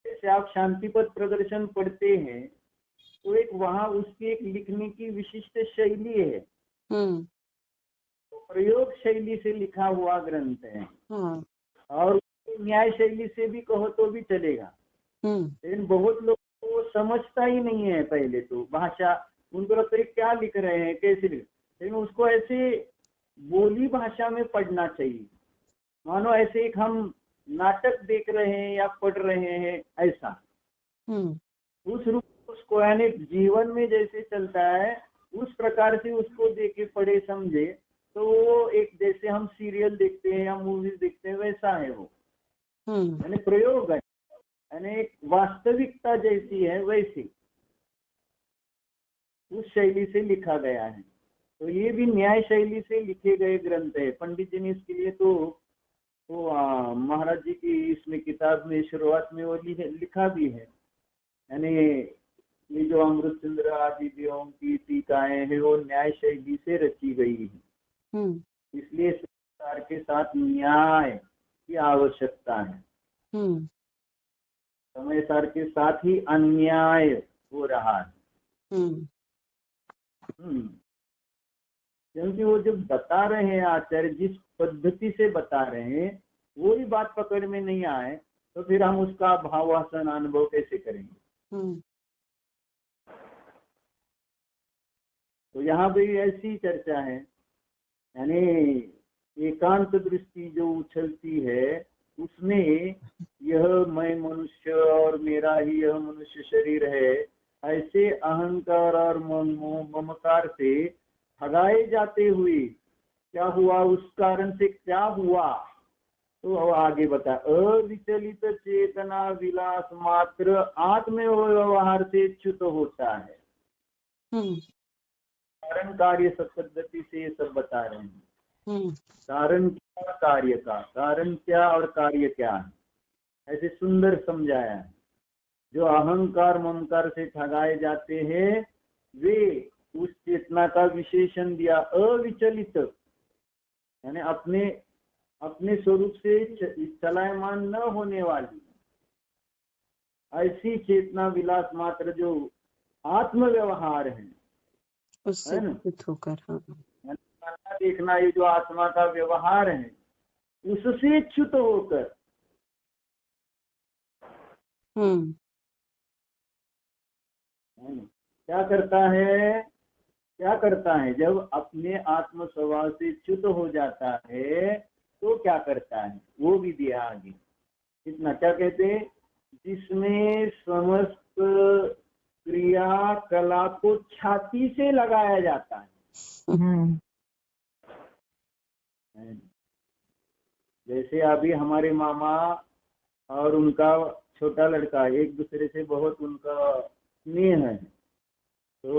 जैसे आप शांतिपद प्रदर्शन पढ़ते हैं तो एक वहां उसकी एक लिखने की विशिष्ट शैली है, तो प्रयोग शैली से लिखा हुआ ग्रंथ है। और न्याय शैली से भी कहो तो भी चलेगा, लेकिन बहुत लोग को समझता ही नहीं है। पहले तो भाषा उनको लगता है क्या लिख रहे हैं, कैसे लिख, लेकिन उसको ऐसे बोली भाषा में पढ़ना चाहिए, मानो ऐसे एक हम नाटक देख रहे हैं या पढ़ रहे हैं ऐसा। उस रूप उसको यानी जीवन में जैसे चलता है उस प्रकार से उसको देखे पढ़े समझे तो वो एक जैसे हम सीरियल देखते हैं या मूवीज देखते हैं वैसा है वो, यानी प्रयोग है, यानी एक वास्तविकता जैसी है वैसी उस शैली से लिखा गया है। तो ये भी न्याय शैली से लिखे गए ग्रंथ है। पंडित जी ने इसके लिए तो वो महाराज जी की इसमें किताब में शुरुआत में वो लिखा भी है, यानी ये जो अमृतचंद्र आदि देवों की टीकाएं हैं वो न्याय शैली से रची गई है। इसलिए संसार के साथ न्याय की आवश्यकता है, समय सार के साथ ही अन्याय हो रहा है। क्योंकि वो जब बता रहे हैं आचार्य जिस पद्धति से बता रहे हैं वही बात पकड़ में नहीं आए तो फिर हम उसका भावासन अनुभव कैसे करेंगे। तो यहाँ पे ऐसी चर्चा है, यानी एकांत दृष्टि जो उछलती है उसमें यह मैं मनुष्य और मेरा ही यह मनुष्य शरीर है, ऐसे अहंकार और ममकार से ठगाए जाते हुए क्या हुआ, उस कारण से क्या हुआ तो आगे बता, अविचलित चेतना विलास मात्र आत्म व्यवहार से च्युत होता है। कारण कार्य सब पद्धति से ये सब बता रहे हैं। कारण क्या, कार्य का, कारण क्या और कार्य क्या है, ऐसे सुंदर समझाया है। जो अहंकार ममकार से ठगाए जाते हैं वे उस चेतना का विशेषण दिया अविचलित, यानी अपने स्वरूप से चलायमान न होने वाली ऐसी चेतना विलास मात्र जो आत्म व्यवहार है उससे होकर देखना, ये जो आत्मा का व्यवहार है उससे च्युत होकर क्या करता है जब अपने आत्म स्वभाव से च्युत हो जाता है तो क्या करता है वो भी दिया आगे। इतना क्या कहते हैं, जिसमें समस्त क्रियाकलाप को छाती से लगाया जाता है। जैसे अभी हमारे मामा और उनका छोटा लड़का एक दूसरे से बहुत उनका स्नेह है, तो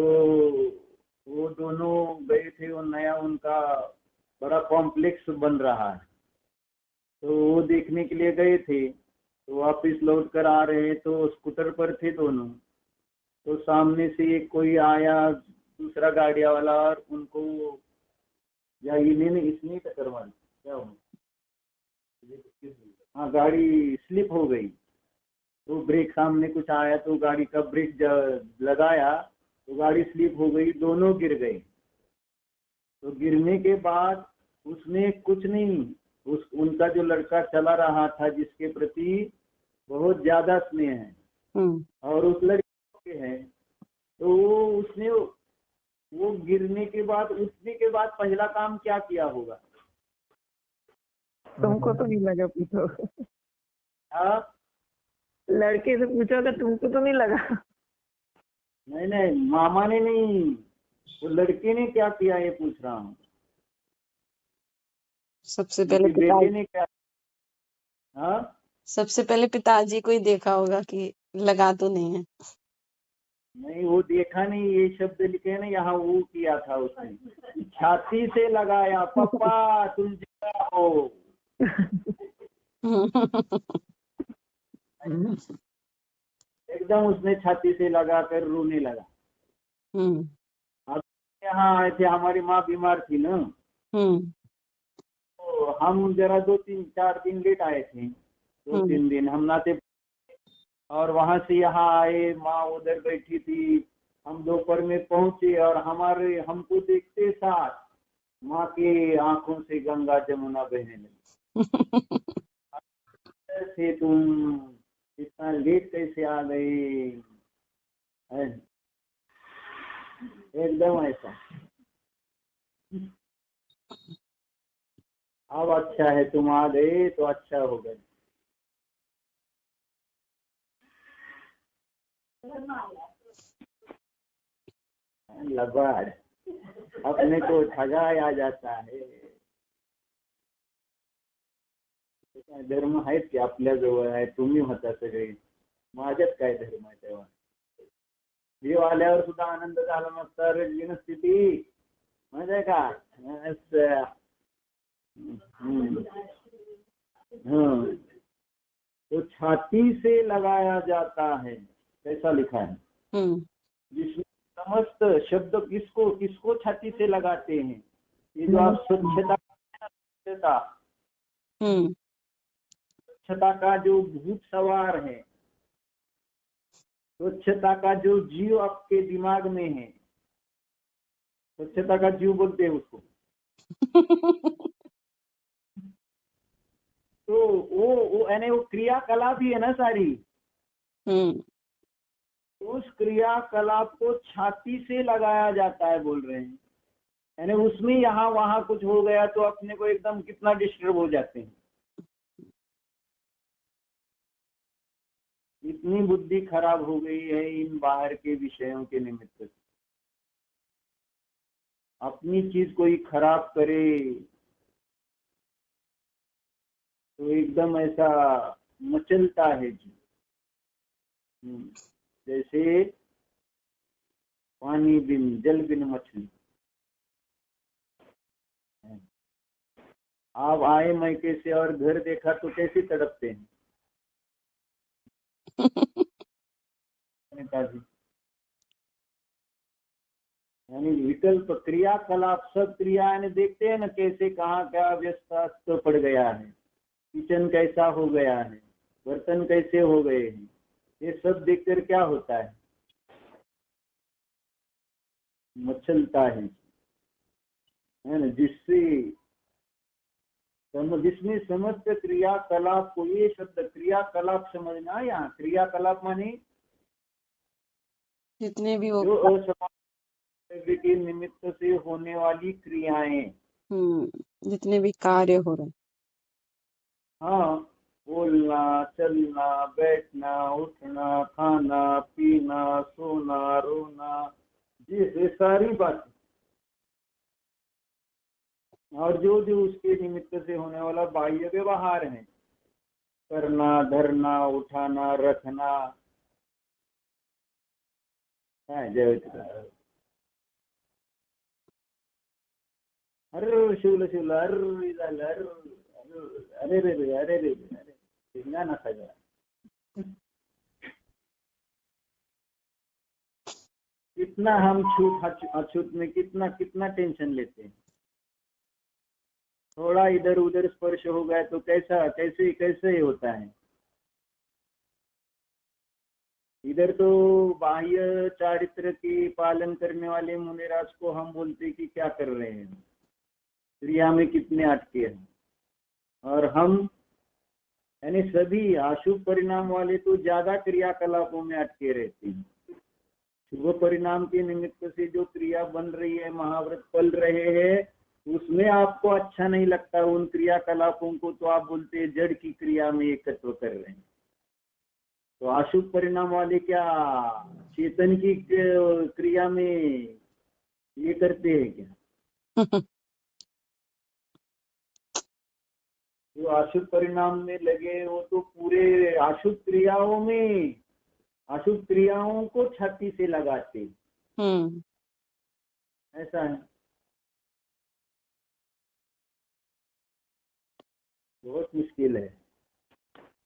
वो दोनों गए थे, वो नया उनका बड़ा कॉम्प्लेक्स बन रहा है, तो वो देखने के लिए गए थे। तो वापिस लौट कर आ रहे हैं, तो स्कूटर पर थे दोनों, तो सामने से एक कोई आया दूसरा गाड़ी वाला, और उनको या इन्हें इसने टक्कर मारी, क्या हुआ, हाँ गाड़ी स्लिप हो गई। तो ब्रेक सामने कुछ आया, तो गाड़ी का ब्रेक लगाया तो गाड़ी स्लिप हो गई, दोनों गिर गए। तो गिरने के बाद उसने कुछ नहीं, उनका जो लड़का चला रहा था जिसके प्रति बहुत ज्यादा स्नेह है और उस लड़के है, तो उसने वो गिरने के बाद, उठने के बाद पहला काम क्या किया होगा? तुमको तो नहीं लगा, पूछो। हाँ, लड़के से पूछो कि तुमको तो नहीं लगा? नहीं, मामा ने नहीं, वो लड़के ने क्या किया ये पूछ रहा हूँ। सबसे पहले बेटे पिताजी ने क्या? हाँ, सबसे पहले पिताजी को ही देखा होगा कि लगा तो नहीं है। नहीं वो देखा नहीं, ये शब्द लिखे ना यहाँ, वो किया था उसने, छाती से लगाया, पापा तुम जिंदा हो। एकदम उसने छाती से लगाकर रोने लगा। अब यहाँ आए थे, हमारी माँ बीमार थी ना, तो हम जरा 2-3-4 दिन लेट आए थे, 2-3 दिन हम नाते, और वहां से यहाँ आए, माँ उधर बैठी थी, हम दोपहर में पहुंचे, और हमारे हमको देखते साथ माँ के आंखों से गंगा जमुना बहने लगी। से तुम इतना लेट कैसे आ गए? एकदम ऐसा। अब अच्छा है तुम आ गए, तो अच्छा हो गए। लबाड़, अपने को ठगाया जाता है। धर्म आहेत की आपल्या जवळ आहे, तुम्ही होता सगळे, माझ्यात काय धर्म आहे तेव्हा? जीव आल्यावर सुद्धा आनंद झाला नसता, रडली नसती ती, माहिती आहे का? तो छाती से लगाया जाता है, कैसा लिखा है? जिसमें समस्त शब्द किसको किसको छाती से लगाते हैं? ये जो आप स्वच्छता स्वच्छता का जो भूत सवार है, स्वच्छता का जो जीव आपके दिमाग में है, स्वच्छता का जीव बोलते हैं उसको। तो वो यानी वो क्रियाकलाप ही है ना सारी, उस क्रियाकलाप को छाती से लगाया जाता है बोल रहे हैं। यानी उसमें यहाँ वहां कुछ हो गया तो अपने को एकदम कितना डिस्टर्ब हो जाते हैं। इतनी बुद्धि खराब हो गई है इन बाहर के विषयों के निमित्त। अपनी चीज कोई खराब करे तो एकदम ऐसा मचलता है जी, जैसे पानी बिन जल बिन मछली। आप आए मैके से और घर देखा तो कैसे तड़पते हैं? यानी विकल्प क्रियाकलाप सब क्रियाएं देखते हैं ना, कैसे कहाँ क्या व्यस्त पड़ गया है, किचन कैसा हो गया है, बर्तन कैसे हो गए हैं, ये सब देखकर क्या होता है? मचलता है ना, जिसमें समस्त क्रियाकलाप को, ये शब्द क्रियाकलाप समझना, यहाँ क्रियाकलाप माने जितने भी वो जो असमाज के निमित्त से होने वाली क्रियाएं, जितने भी कार्य हो रहे हैं, हाँ बोलना, चलना, बैठना, उठना, खाना, पीना, सोना, रोना, ये सारी बातें, और जो जो उसके निमित्त से होने वाला बाह्य व्यवहार है, करना, धरना, उठाना, रखना, जय अरे शिवला शिवला, अरे झालं, अरे रे रे, अरे रे रे, अरे ना सगळं, कितना हम छूट अछूत में कितना कितना टेंशन लेते हैं। थोड़ा इधर उधर स्पर्श हो गया तो कैसा कैसे कैसे होता है। इधर तो बाह्य चारित्र के पालन करने वाले मुनिराज को हम बोलते कि क्या कर रहे हैं, क्रिया में कितने अटके हैं, और हम यानी सभी अशुभ परिणाम वाले तो ज्यादा क्रियाकलापों में अटके रहते हैं। शुभ परिणाम के निमित्त से जो क्रिया बन रही है, महाव्रत पल रहे हैं, उसमें आपको अच्छा नहीं लगता उन क्रियाकलापों को, तो आप बोलते हैं जड़ की क्रिया में एकत्व कर रहे हैं। तो अशुभ परिणाम वाले क्या चेतन की क्रिया में ये करते हैं क्या? जो अशुभ परिणाम में लगे वो तो पूरे अशुभ क्रियाओं में, अशुभ क्रियाओं को छाती से लगाते, ऐसा है। बहुत मुश्किल है।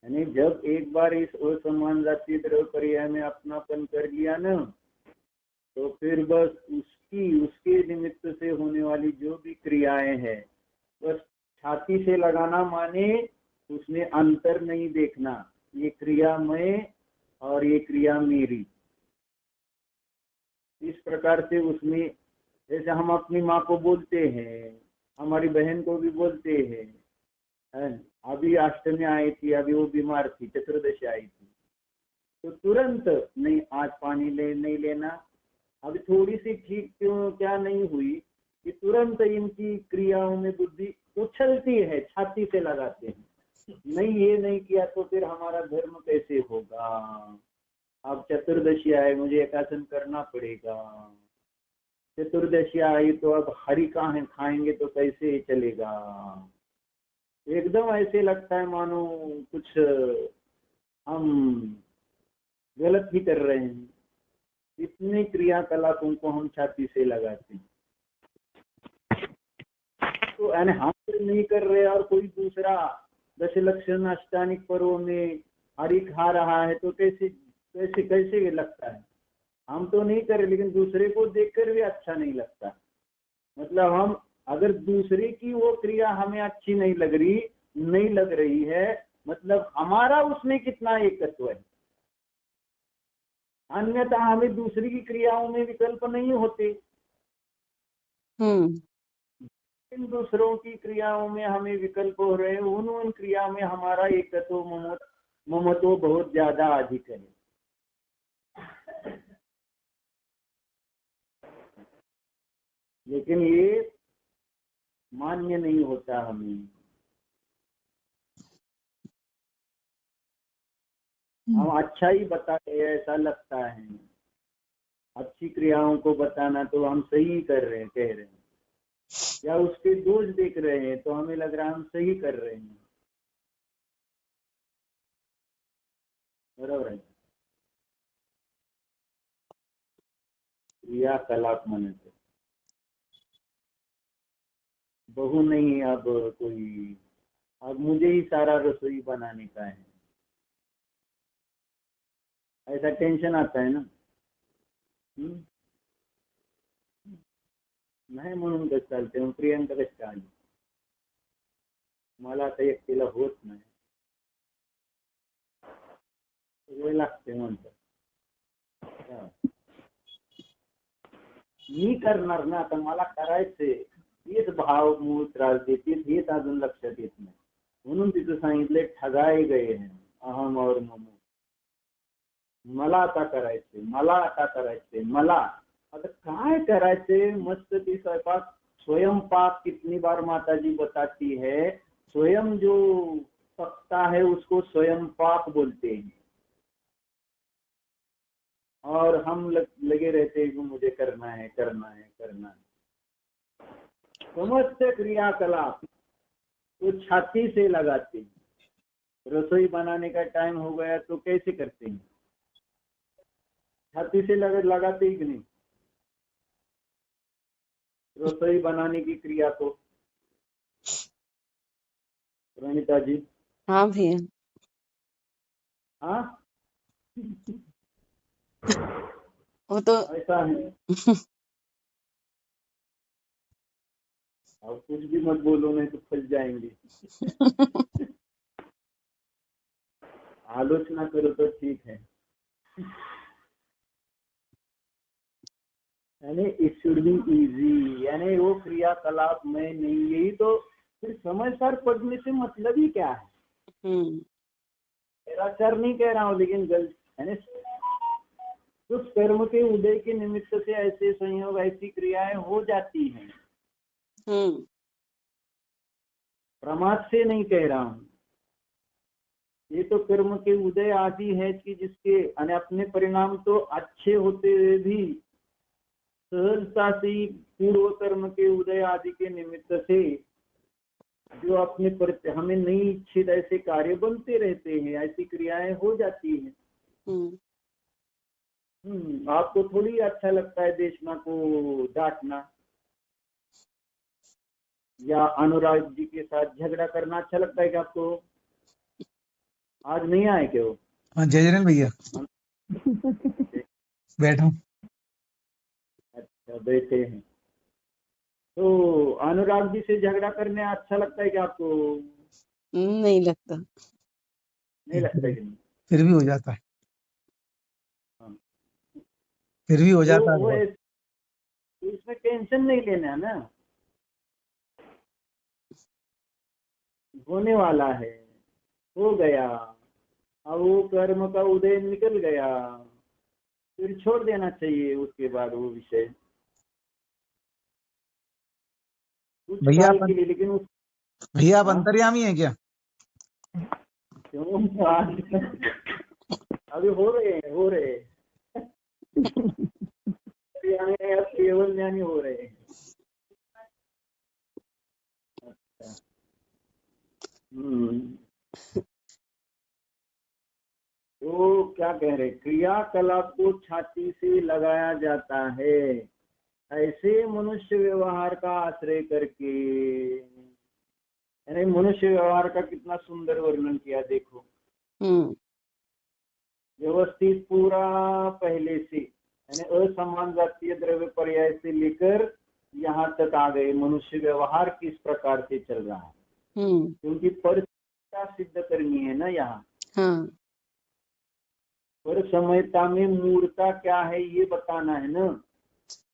यानी जब एक बार इस असमान जातीय द्रव्य पर्याय में अपनापन कर लिया ना, तो फिर बस उसके निमित्त से होने वाली जो भी क्रियाएं हैं, बस छाती से लगाना माने उसमें अंतर नहीं देखना, ये क्रिया मैं और ये क्रिया मेरी। इस प्रकार से उसमें, जैसे हम अपनी माँ को बोलते हैं, हमारी बहन को भी बोलते हैं, अभी अष्टमी आई थी, अभी वो बीमार थी, चतुर्दशी आई थी, तो तुरंत नहीं आज पानी नहीं लेना, अभी थोड़ी सी ठीक क्यों क्या नहीं हुई कि तुरंत इनकी क्रियाओं में बुद्धि उछलती है, छाती से लगाते हैं, नहीं ये नहीं किया तो फिर हमारा धर्म कैसे होगा, अब चतुर्दशी आए मुझे एकासन करना पड़ेगा, चतुर्दशी आई तो अब हरि कहाँ खाएंगे तो कैसे चलेगा। एकदम ऐसे लगता है मानो कुछ हम गलत ही कर रहे हैं। इतने क्रियाकलापों को हम छाती से लगाते हैं, तो यानी हम नहीं कर रहे और कोई दूसरा दशलक्षण अष्टानिक पर्वों में हरि खा रहा है तो कैसे कैसे कैसे लगता है। हम तो नहीं कर रहे, लेकिन दूसरे को देखकर भी अच्छा नहीं लगता। मतलब हम अगर दूसरे की वो क्रिया हमें अच्छी नहीं लग रही है, मतलब हमारा उसमें कितना एकत्व है। अन्यथा हमें दूसरी की क्रियाओं में विकल्प नहीं होते, इन दूसरों की क्रियाओं में हमें विकल्प हो रहे हैं, उन क्रिया में हमारा एकत्व ममत्व बहुत ज्यादा अधिक है। लेकिन ये मान्य नहीं होता हमें। हम अच्छा ही बताते हैं, ऐसा लगता है, अच्छी क्रियाओं को बताना तो हम सही कर रहे हैं, कह रहे हैं, या उसके दोष देख रहे हैं तो हमें लग रहा है हम सही कर रहे हैं। बराबर है। क्रियाकलाप मन से बहु नहीं, अब कोई, अब मुझे ही सारा रसोई बनाने का है, ऐसा टेंशन आता है ना। नाही म्हणून कसं चालते, मग प्रियंका कशी आली, मला आता एकटीला होत नाही, वेळ लागते म्हणतात। मी करणार ना, आता मला करायचंय, हेच भाव मूळ त्रास देते, हेच अजून लक्षात येत नाही, म्हणून तिथं सांगितलंय ठगाए गए हैं अहम और मम। मला आता करायचंय, मला आता करायचंय, मला आता काय करायचंय। मस्त ती स्वयंपाक स्वयंपाक कितनी बार माता जी बताती है, स्वयं जो पकता है उसको स्वयं पाप बोलते हैं, और हम लगे रहते हैं कि मुझे करना है करना है करना है। समस्त क्रियाकलाप तो छाती से लगाते हैं। रसोई बनाने का टाइम हो गया तो कैसे करते हैं? छाती से लगाते ही कि नहीं रसोई बनाने की क्रिया को? प्रणीता जी। हाँ भैया। हाँ वो तो ऐसा है। अब कुछ भी मत बोलो, नहीं तो फंस जाएंगे। आलोचना करो तो ठीक है। यानी इट शुड बी इजी, यानी वो क्रियाकलाप में नहीं। यही तो फिर समझदार पढ़ने से मतलब ही क्या है? निराचार नहीं कह रहा हूँ, लेकिन गलत यानी उस कर्म के उदय के निमित्त से ऐसे संयोग ऐसी क्रियाएं हो जाती हैं। प्रमाद से नहीं कह रहा हूँ, ये तो कर्म के उदय आदि है कि जिसके अपने परिणाम तो अच्छे होते हुए भी सहजता से ही पूर्व कर्म के उदय आदि के निमित्त से जो अपने हमें नहीं इच्छित ऐसे कार्य बनते रहते हैं, ऐसी क्रियाएं हो जाती हैं। आपको थोड़ी अच्छा लगता है देशना को डांटना या अनुराग जी के साथ झगड़ा करना अच्छा लगता है क्या आपको? आज नहीं आए क्या वो? हाँ जयजन भैया बैठा। अच्छा बैठे हैं। तो अनुराग जी से झगड़ा करने अच्छा लगता है क्या आपको? नहीं लगता। नहीं लगता कि नहीं? फिर भी हो जाता है। हाँ। फिर भी हो तो जाता वो है। इसमें टेंशन नहीं लेना है ना, होने वाला है, हो गया, अब वो कर्म का उदय निकल गया, फिर छोड़ देना चाहिए उसके बाद वो विषय कुछ भैया काल के लिए। लेकिन उस भैया आप हाँ? अंतर्यामी हैं क्या? क्यों आज अभी हो रहे अब केवल ज्ञानी हो रहे हैं। अच्छा। तो क्या कह रहे, क्रियाकलाप को छाती से लगाया जाता है, ऐसे मनुष्य व्यवहार का आश्रय करके। यानी मनुष्य व्यवहार का कितना सुंदर वर्णन किया देखो, व्यवस्थित पूरा पहले से, यानी असमान जातीय द्रव्य पर्याय से लेकर यहाँ तक आ गए। मनुष्य व्यवहार किस प्रकार से चल रहा है, क्योंकि परिस्थिति सिद्ध करनी है ना यहाँ। पर समयता में मूर्ता क्या है ये बताना है ना,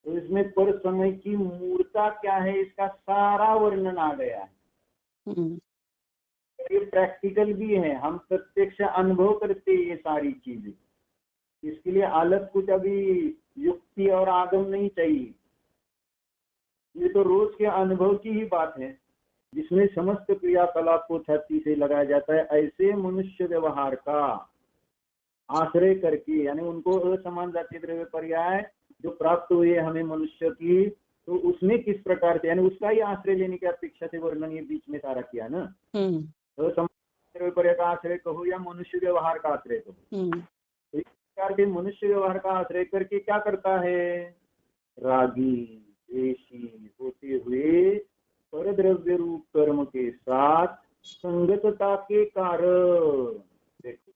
तो इसमें पर समय की मूर्ता क्या है इसका सारा वर्णन आ गया है। ये प्रैक्टिकल भी है, हम प्रत्यक्ष अनुभव करते ये सारी चीजें। इसके लिए अलग कुछ अभी युक्ति और आगम नहीं चाहिए, ये तो रोज के अनुभव की ही बात है, जिसमें समस्त क्रियाकलाप को छाती से लगाया जाता है। ऐसे मनुष्य व्यवहार का आश्रय करके, यानी उनको असमान जातीय द्रव्य पर्याय जो प्राप्त हुए हमें मनुष्य की, तो उसमें किस प्रकार से, यानी उसका ही आश्रय लेने की अपेक्षा से वर्णन ये बीच में सारा किया ना। असमान द्रव्य पर्याय का आश्रय कहो या मनुष्य व्यवहार का आश्रय कहो, तो इस प्रकार के मनुष्य व्यवहार का आश्रय करके क्या करता है, रागी द्वेषी होते हुए परद्रव्य रूप कर्म के साथ संगतता के कारण, देखो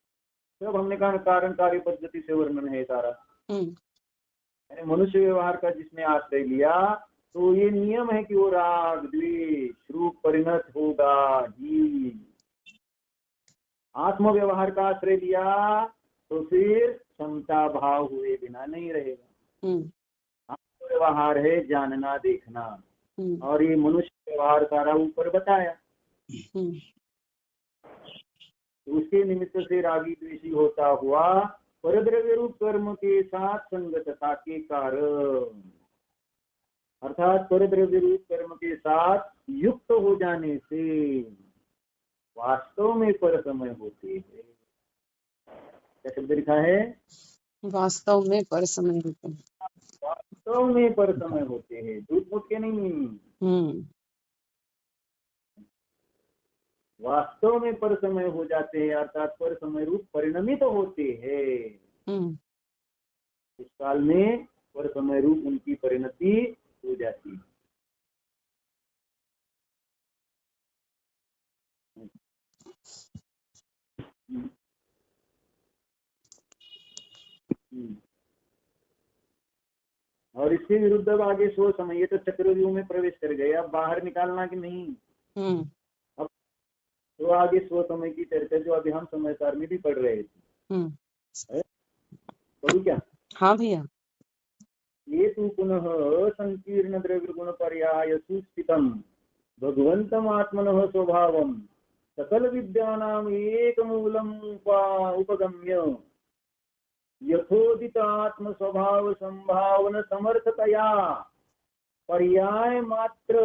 सब हमने कहा कारण कार्य पद्धति से वर्णन है सारा। यानी मनुष्य व्यवहार का जिसने आश्रय लिया, तो ये नियम है कि वो राग द्वेष रूप परिणत होगा ही। आत्म व्यवहार का आश्रय लिया तो फिर क्षमता भाव हुए बिना नहीं रहेगा। आत्म व्यवहार है जानना देखना, और ये मनुष्य व्यवहार सारा ऊपर बताया। उसके निमित्त से रागी द्वेषी होता हुआ परद्रव्य रूप कर्म के साथ संगतता के कारण, अर्थात परद्रव्य रूप कर्म के साथ युक्त हो जाने से, वास्तव में पर समय होते हैं। क्या शब्द लिखा है? वास्तव में पर समय होते हैं। वास्तव में पर समय होते हैं, झूठ मूठ के नहीं। वास्तव में पर समय हो जाते हैं, अर्थात पर समय रूप परिणमित तो होते हैं। इस काल में पर समय रूप उनकी परिणति हो जाती है। और इसके विरुद्ध अब आगे सो समय, ये तो चक्रव्यूह में प्रवेश कर गए, अब बाहर निकालना कि नहीं। अब तो आगे सो समय की चर्चा जो अभी हम समाचार में भी पढ़ रहे थे, पढ़ू क्या? हाँ भैया। ये तु पुनः संकीर्ण द्रव्य गुण पर्याय सुस्थितम भगवंतम आत्मनः स्वभावम सकल विद्यानाम एक मूलम उपगम्य यथोदित आत्म स्वभाव संभावन समर्थतया पर्याय मात्र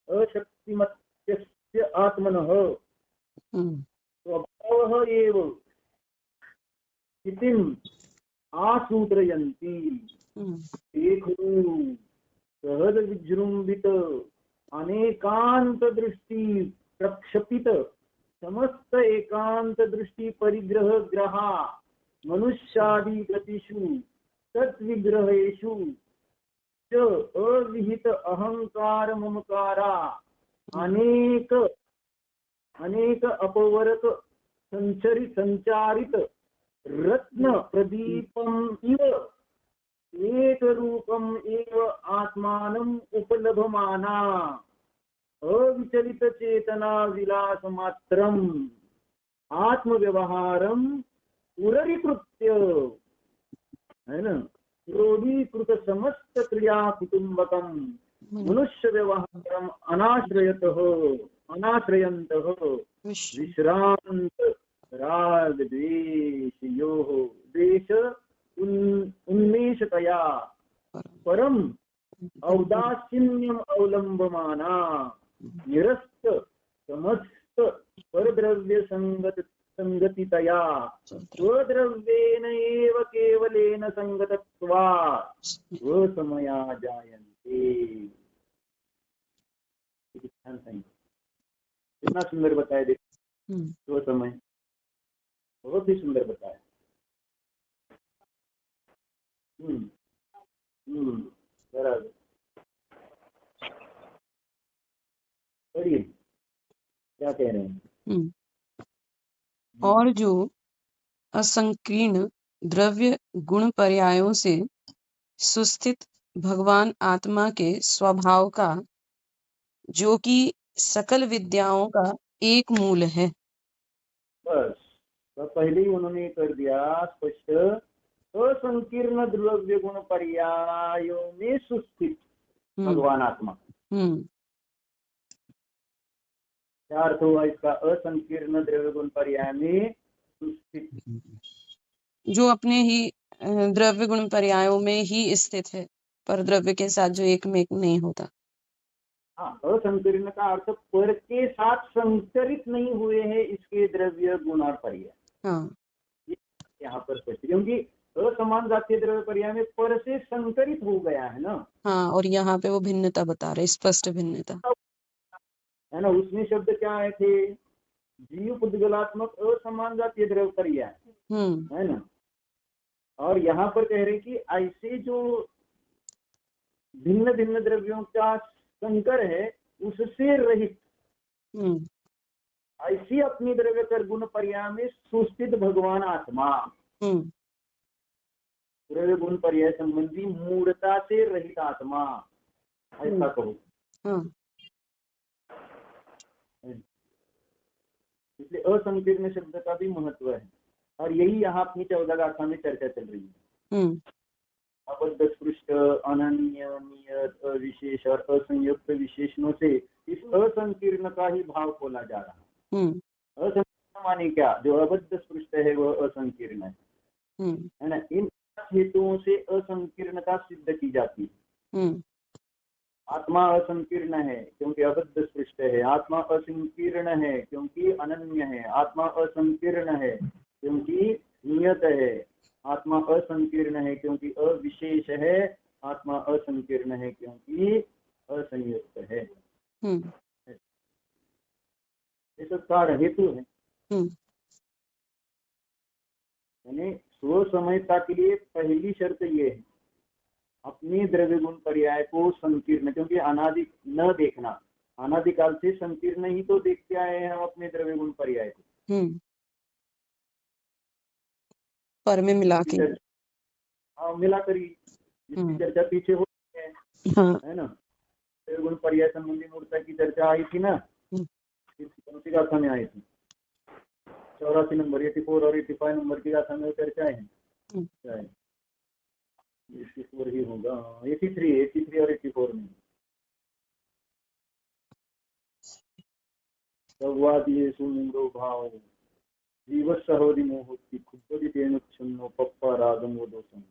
अशक्तिमत्यस्य आत्मनः स्वभावः एव स्थितिम् आसूत्रयन्ति। देखो सहज विजृंभित अनेकांत दृष्टि प्रक्षपित समस्त एकांत दृष्टि परिग्रह ग्रहा मनुष्यादि गतिषु तद्विग्रहेषु च अविहित अहंकार ममकारा अनेक अपवरक संचारित रत्न प्रदीपम इव एक रूपम एव आत्मानम उपलभमाना अविचलित चेतना विलास मात्रम आत्मव्यवहारम उररीकृत्य, है ना, क्रोधीकृत समस्त क्रिया कुटुंबकम मनुष्य व्यवहारम अनाश्रयन्तः विश्रांत राग द्वेषयोः द्वेष उन्मेषतया परम औदासीन्यम अवलंबमाना निरस्त समस्त परद्रव्य संगतितया स्वद्रव्येन एव केवलेन संगतत्वात् स्वसमया जायन्ते। कितना सुंदर बताया, देखो स्वसमय, बहुत ही सुंदर बताया। बराबर, पढ़िए क्या कह रहे हैं। और जो असंकीर्ण द्रव्य गुण पर्यायों से सुस्थित भगवान आत्मा के स्वभाव का, जो कि सकल विद्याओं का एक मूल है। बस तो पहले ही उन्होंने कर दिया स्पष्ट, असंकीर्ण द्रव्य गुण पर्यायों में सुस्थित भगवान आत्मा। क्या अर्थ हुआ इसका? असंकीर्ण द्रव्य गुण पर्याय में सुस्थित, जो अपने ही द्रव्य गुण पर्यायों में ही स्थित है, पर द्रव्य के साथ जो एक में एक नहीं होता। हाँ, असंकीर्ण का अर्थ पर के साथ संचरित नहीं हुए हैं इसके द्रव्य गुण और पर्याय। हाँ, यहाँ पर स्पष्ट, क्योंकि असमान जातीय द्रव्य पर्याय में पर से संकरित हो गया है ना। हाँ, और यहाँ पे वो भिन्नता बता रहे, स्पष्ट भिन्नता है ना। उसमें शब्द क्या आए थे? जीव पुद्गलात्मक असमान जातीय द्रव्य पर्याय, है ना। और यहाँ पर कह रहे कि ऐसे जो भिन्न भिन्न द्रव्यों का संकर है उससे रहित ऐसी अपनी द्रव्य कर गुण पर्याय में सुस्थित भगवान आत्मा, द्रव्य गुण पर्याय संबंधी मूढ़ता से रहित आत्मा, ऐसा कहो। इसलिए असंकीर्ण शब्द का भी महत्व है, और यही यहाँ अपनी 14 गाथा में चर्चा चल रही है। अबद्ध स्पृष्ट, अनन्य, नियत, अविशेष और असंयुक्त विशेषणों से इस असंकीर्ण का ही भाव खोला जा रहा है। असंकीर्ण माने क्या? जो अबद्ध स्पृष्ट है वह असंकीर्ण है ना। इन हेतुओं से असंकीर्णता सिद्ध की जाती है। हम्म आत्मा असंकीर्ण है क्योंकि अबद्ध सृष्ट है, आत्मा असंकीर्ण है क्योंकि अनन्य है, आत्मा असंकीर्ण है क्योंकि नियत है, आत्मा असंकीर्ण है क्योंकि अविशेष है, आत्मा असंकीर्ण है क्योंकि असंयुक्त है। हम्म ये सब सार हेतु है। हम्म यानी स्व समयता के लिए पहली शर्त ये है अपने द्रव्य गुण पर्याय को संकीर्ण, क्योंकि अनादि न देखना, अनादिकाल से संकीर्ण ही तो देखते आए हैं हम अपने द्रव्य गुण पर्याय को। पर में मिला के। हाँ, मिला करी जिसकी चर्चा पीछे हो है, हाँ है ना। द्रव्य गुण पर्याय संबंधी मूर्ता की चर्चा आई थी ना, कौन सी गाथा में आई थी? 84 नंबर, 84 और 85 नंबर की गाथा में चर्चा है। 84 ही होगा, 83 और 84 में। संवादीयेषु मूढ़ो भाव जीवस्सहोदि मोहोत्ति खुद्दोदितेन क्षुण्णो पप्पा रागम वो दोषम।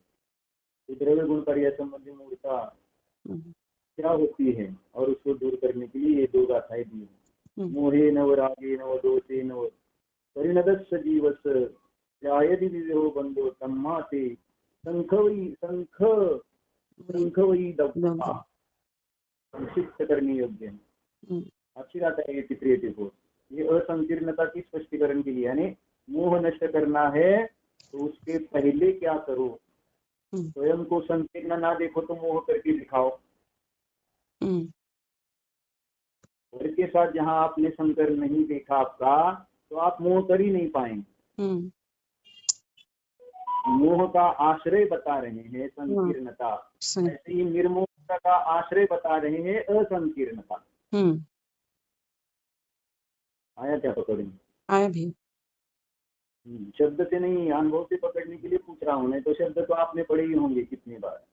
द्रव्य गुण पर्याय संबंधी मूर्ता क्या होती है और उसको दूर करने के लिए ये दो गाथाएं दी है। मोहे नव रागे नव दोषे नव परिणदस्य जीवस् जायति विवेहो बंधो तन्माते संखवई दब्धा। संक्षिप्त करने योग्य है। अच्छी बात है। 83-84 ये असंकीर्णता की स्पष्टीकरण के लिए, यानी मोह नष्ट करना है तो उसके पहले क्या करो, स्वयं को संकीर्ण ना देखो तो मोह करके दिखाओ। घर के साथ जहाँ आपने संकर नहीं देखा आपका, तो आप मोह कर ही नहीं पाएंगे। मोह का आश्रय बता रहे हैं संकीर्णता, ऐसे ही निर्मोहता का आश्रय बता रहे हैं असंकीर्णता। आया क्या पकड़ में? आया भी। शब्द से नहीं, अनुभव से पकड़ने के लिए पूछ रहा हूँ, नहीं तो शब्द तो आपने पढ़े ही होंगे कितनी बार।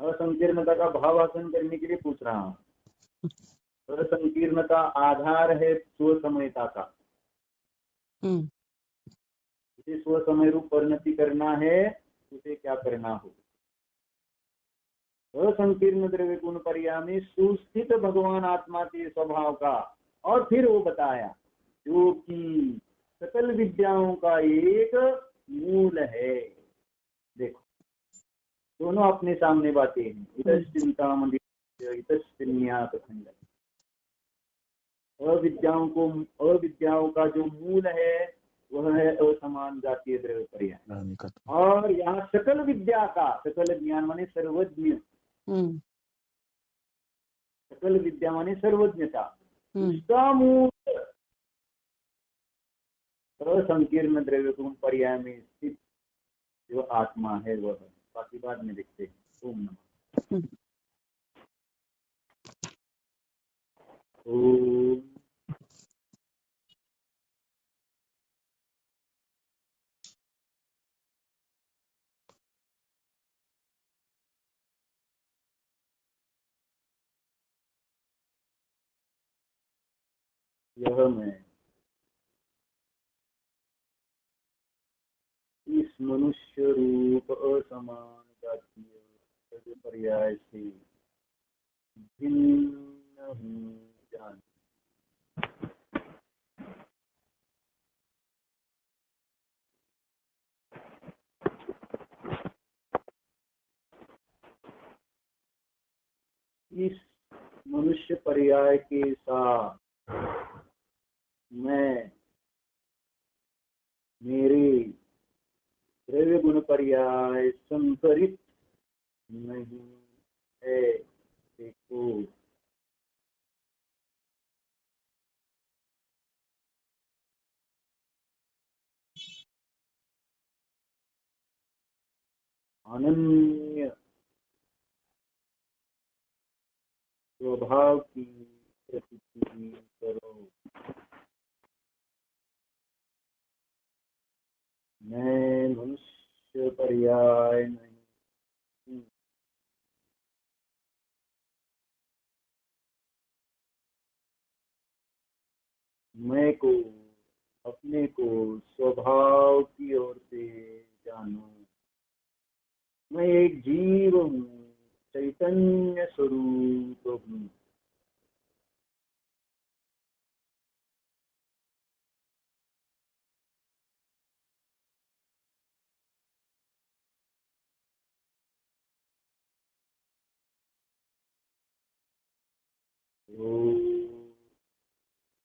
असंकीर्णता का भावासन करने के लिए पूछ रहा हूँ। असंकीर्णता आधार है स्वसमयता का। उसे स्वसमय रूप परिणति करना है, उसे क्या करना हो। असंकीर्ण द्रव्य गुण पर्याय में सुस्थित भगवान आत्मा के स्वभाव का, और फिर वो बताया जो कि सकल विद्याओं का एक मूल है। देखो दोनों अपने सामने बातें हैं। चिंता अविद्याओं का जो मूल है वह है असमान जातीय द्रव्य पर्याय। और यहाँ सकल विद्या का, सकल ज्ञान माने सर्वज्ञ, सकल विद्या माने सर्वज्ञता, उसका मूल असंकीर्ण द्रव्य गुण पर्याय में स्थित जो आत्मा है वह है। बाकी बाद में देखते हैं। ओम नमः। ओम यह मैं इस मनुष्य रूप असमान जातीय पर्याय से भिन्न हूँ जान। इस मनुष्य पर्याय के साथ मैं मेरे द्रव्य गुण पर्याय संकरित नहीं है। देखो अनन्य स्वभाव की प्रतीति करो। मैं मनुष्य पर्याय नहीं, मैं को अपने को स्वभाव की ओर से जानो। मैं एक जीव हूँ, चैतन्य स्वरूप हूँ।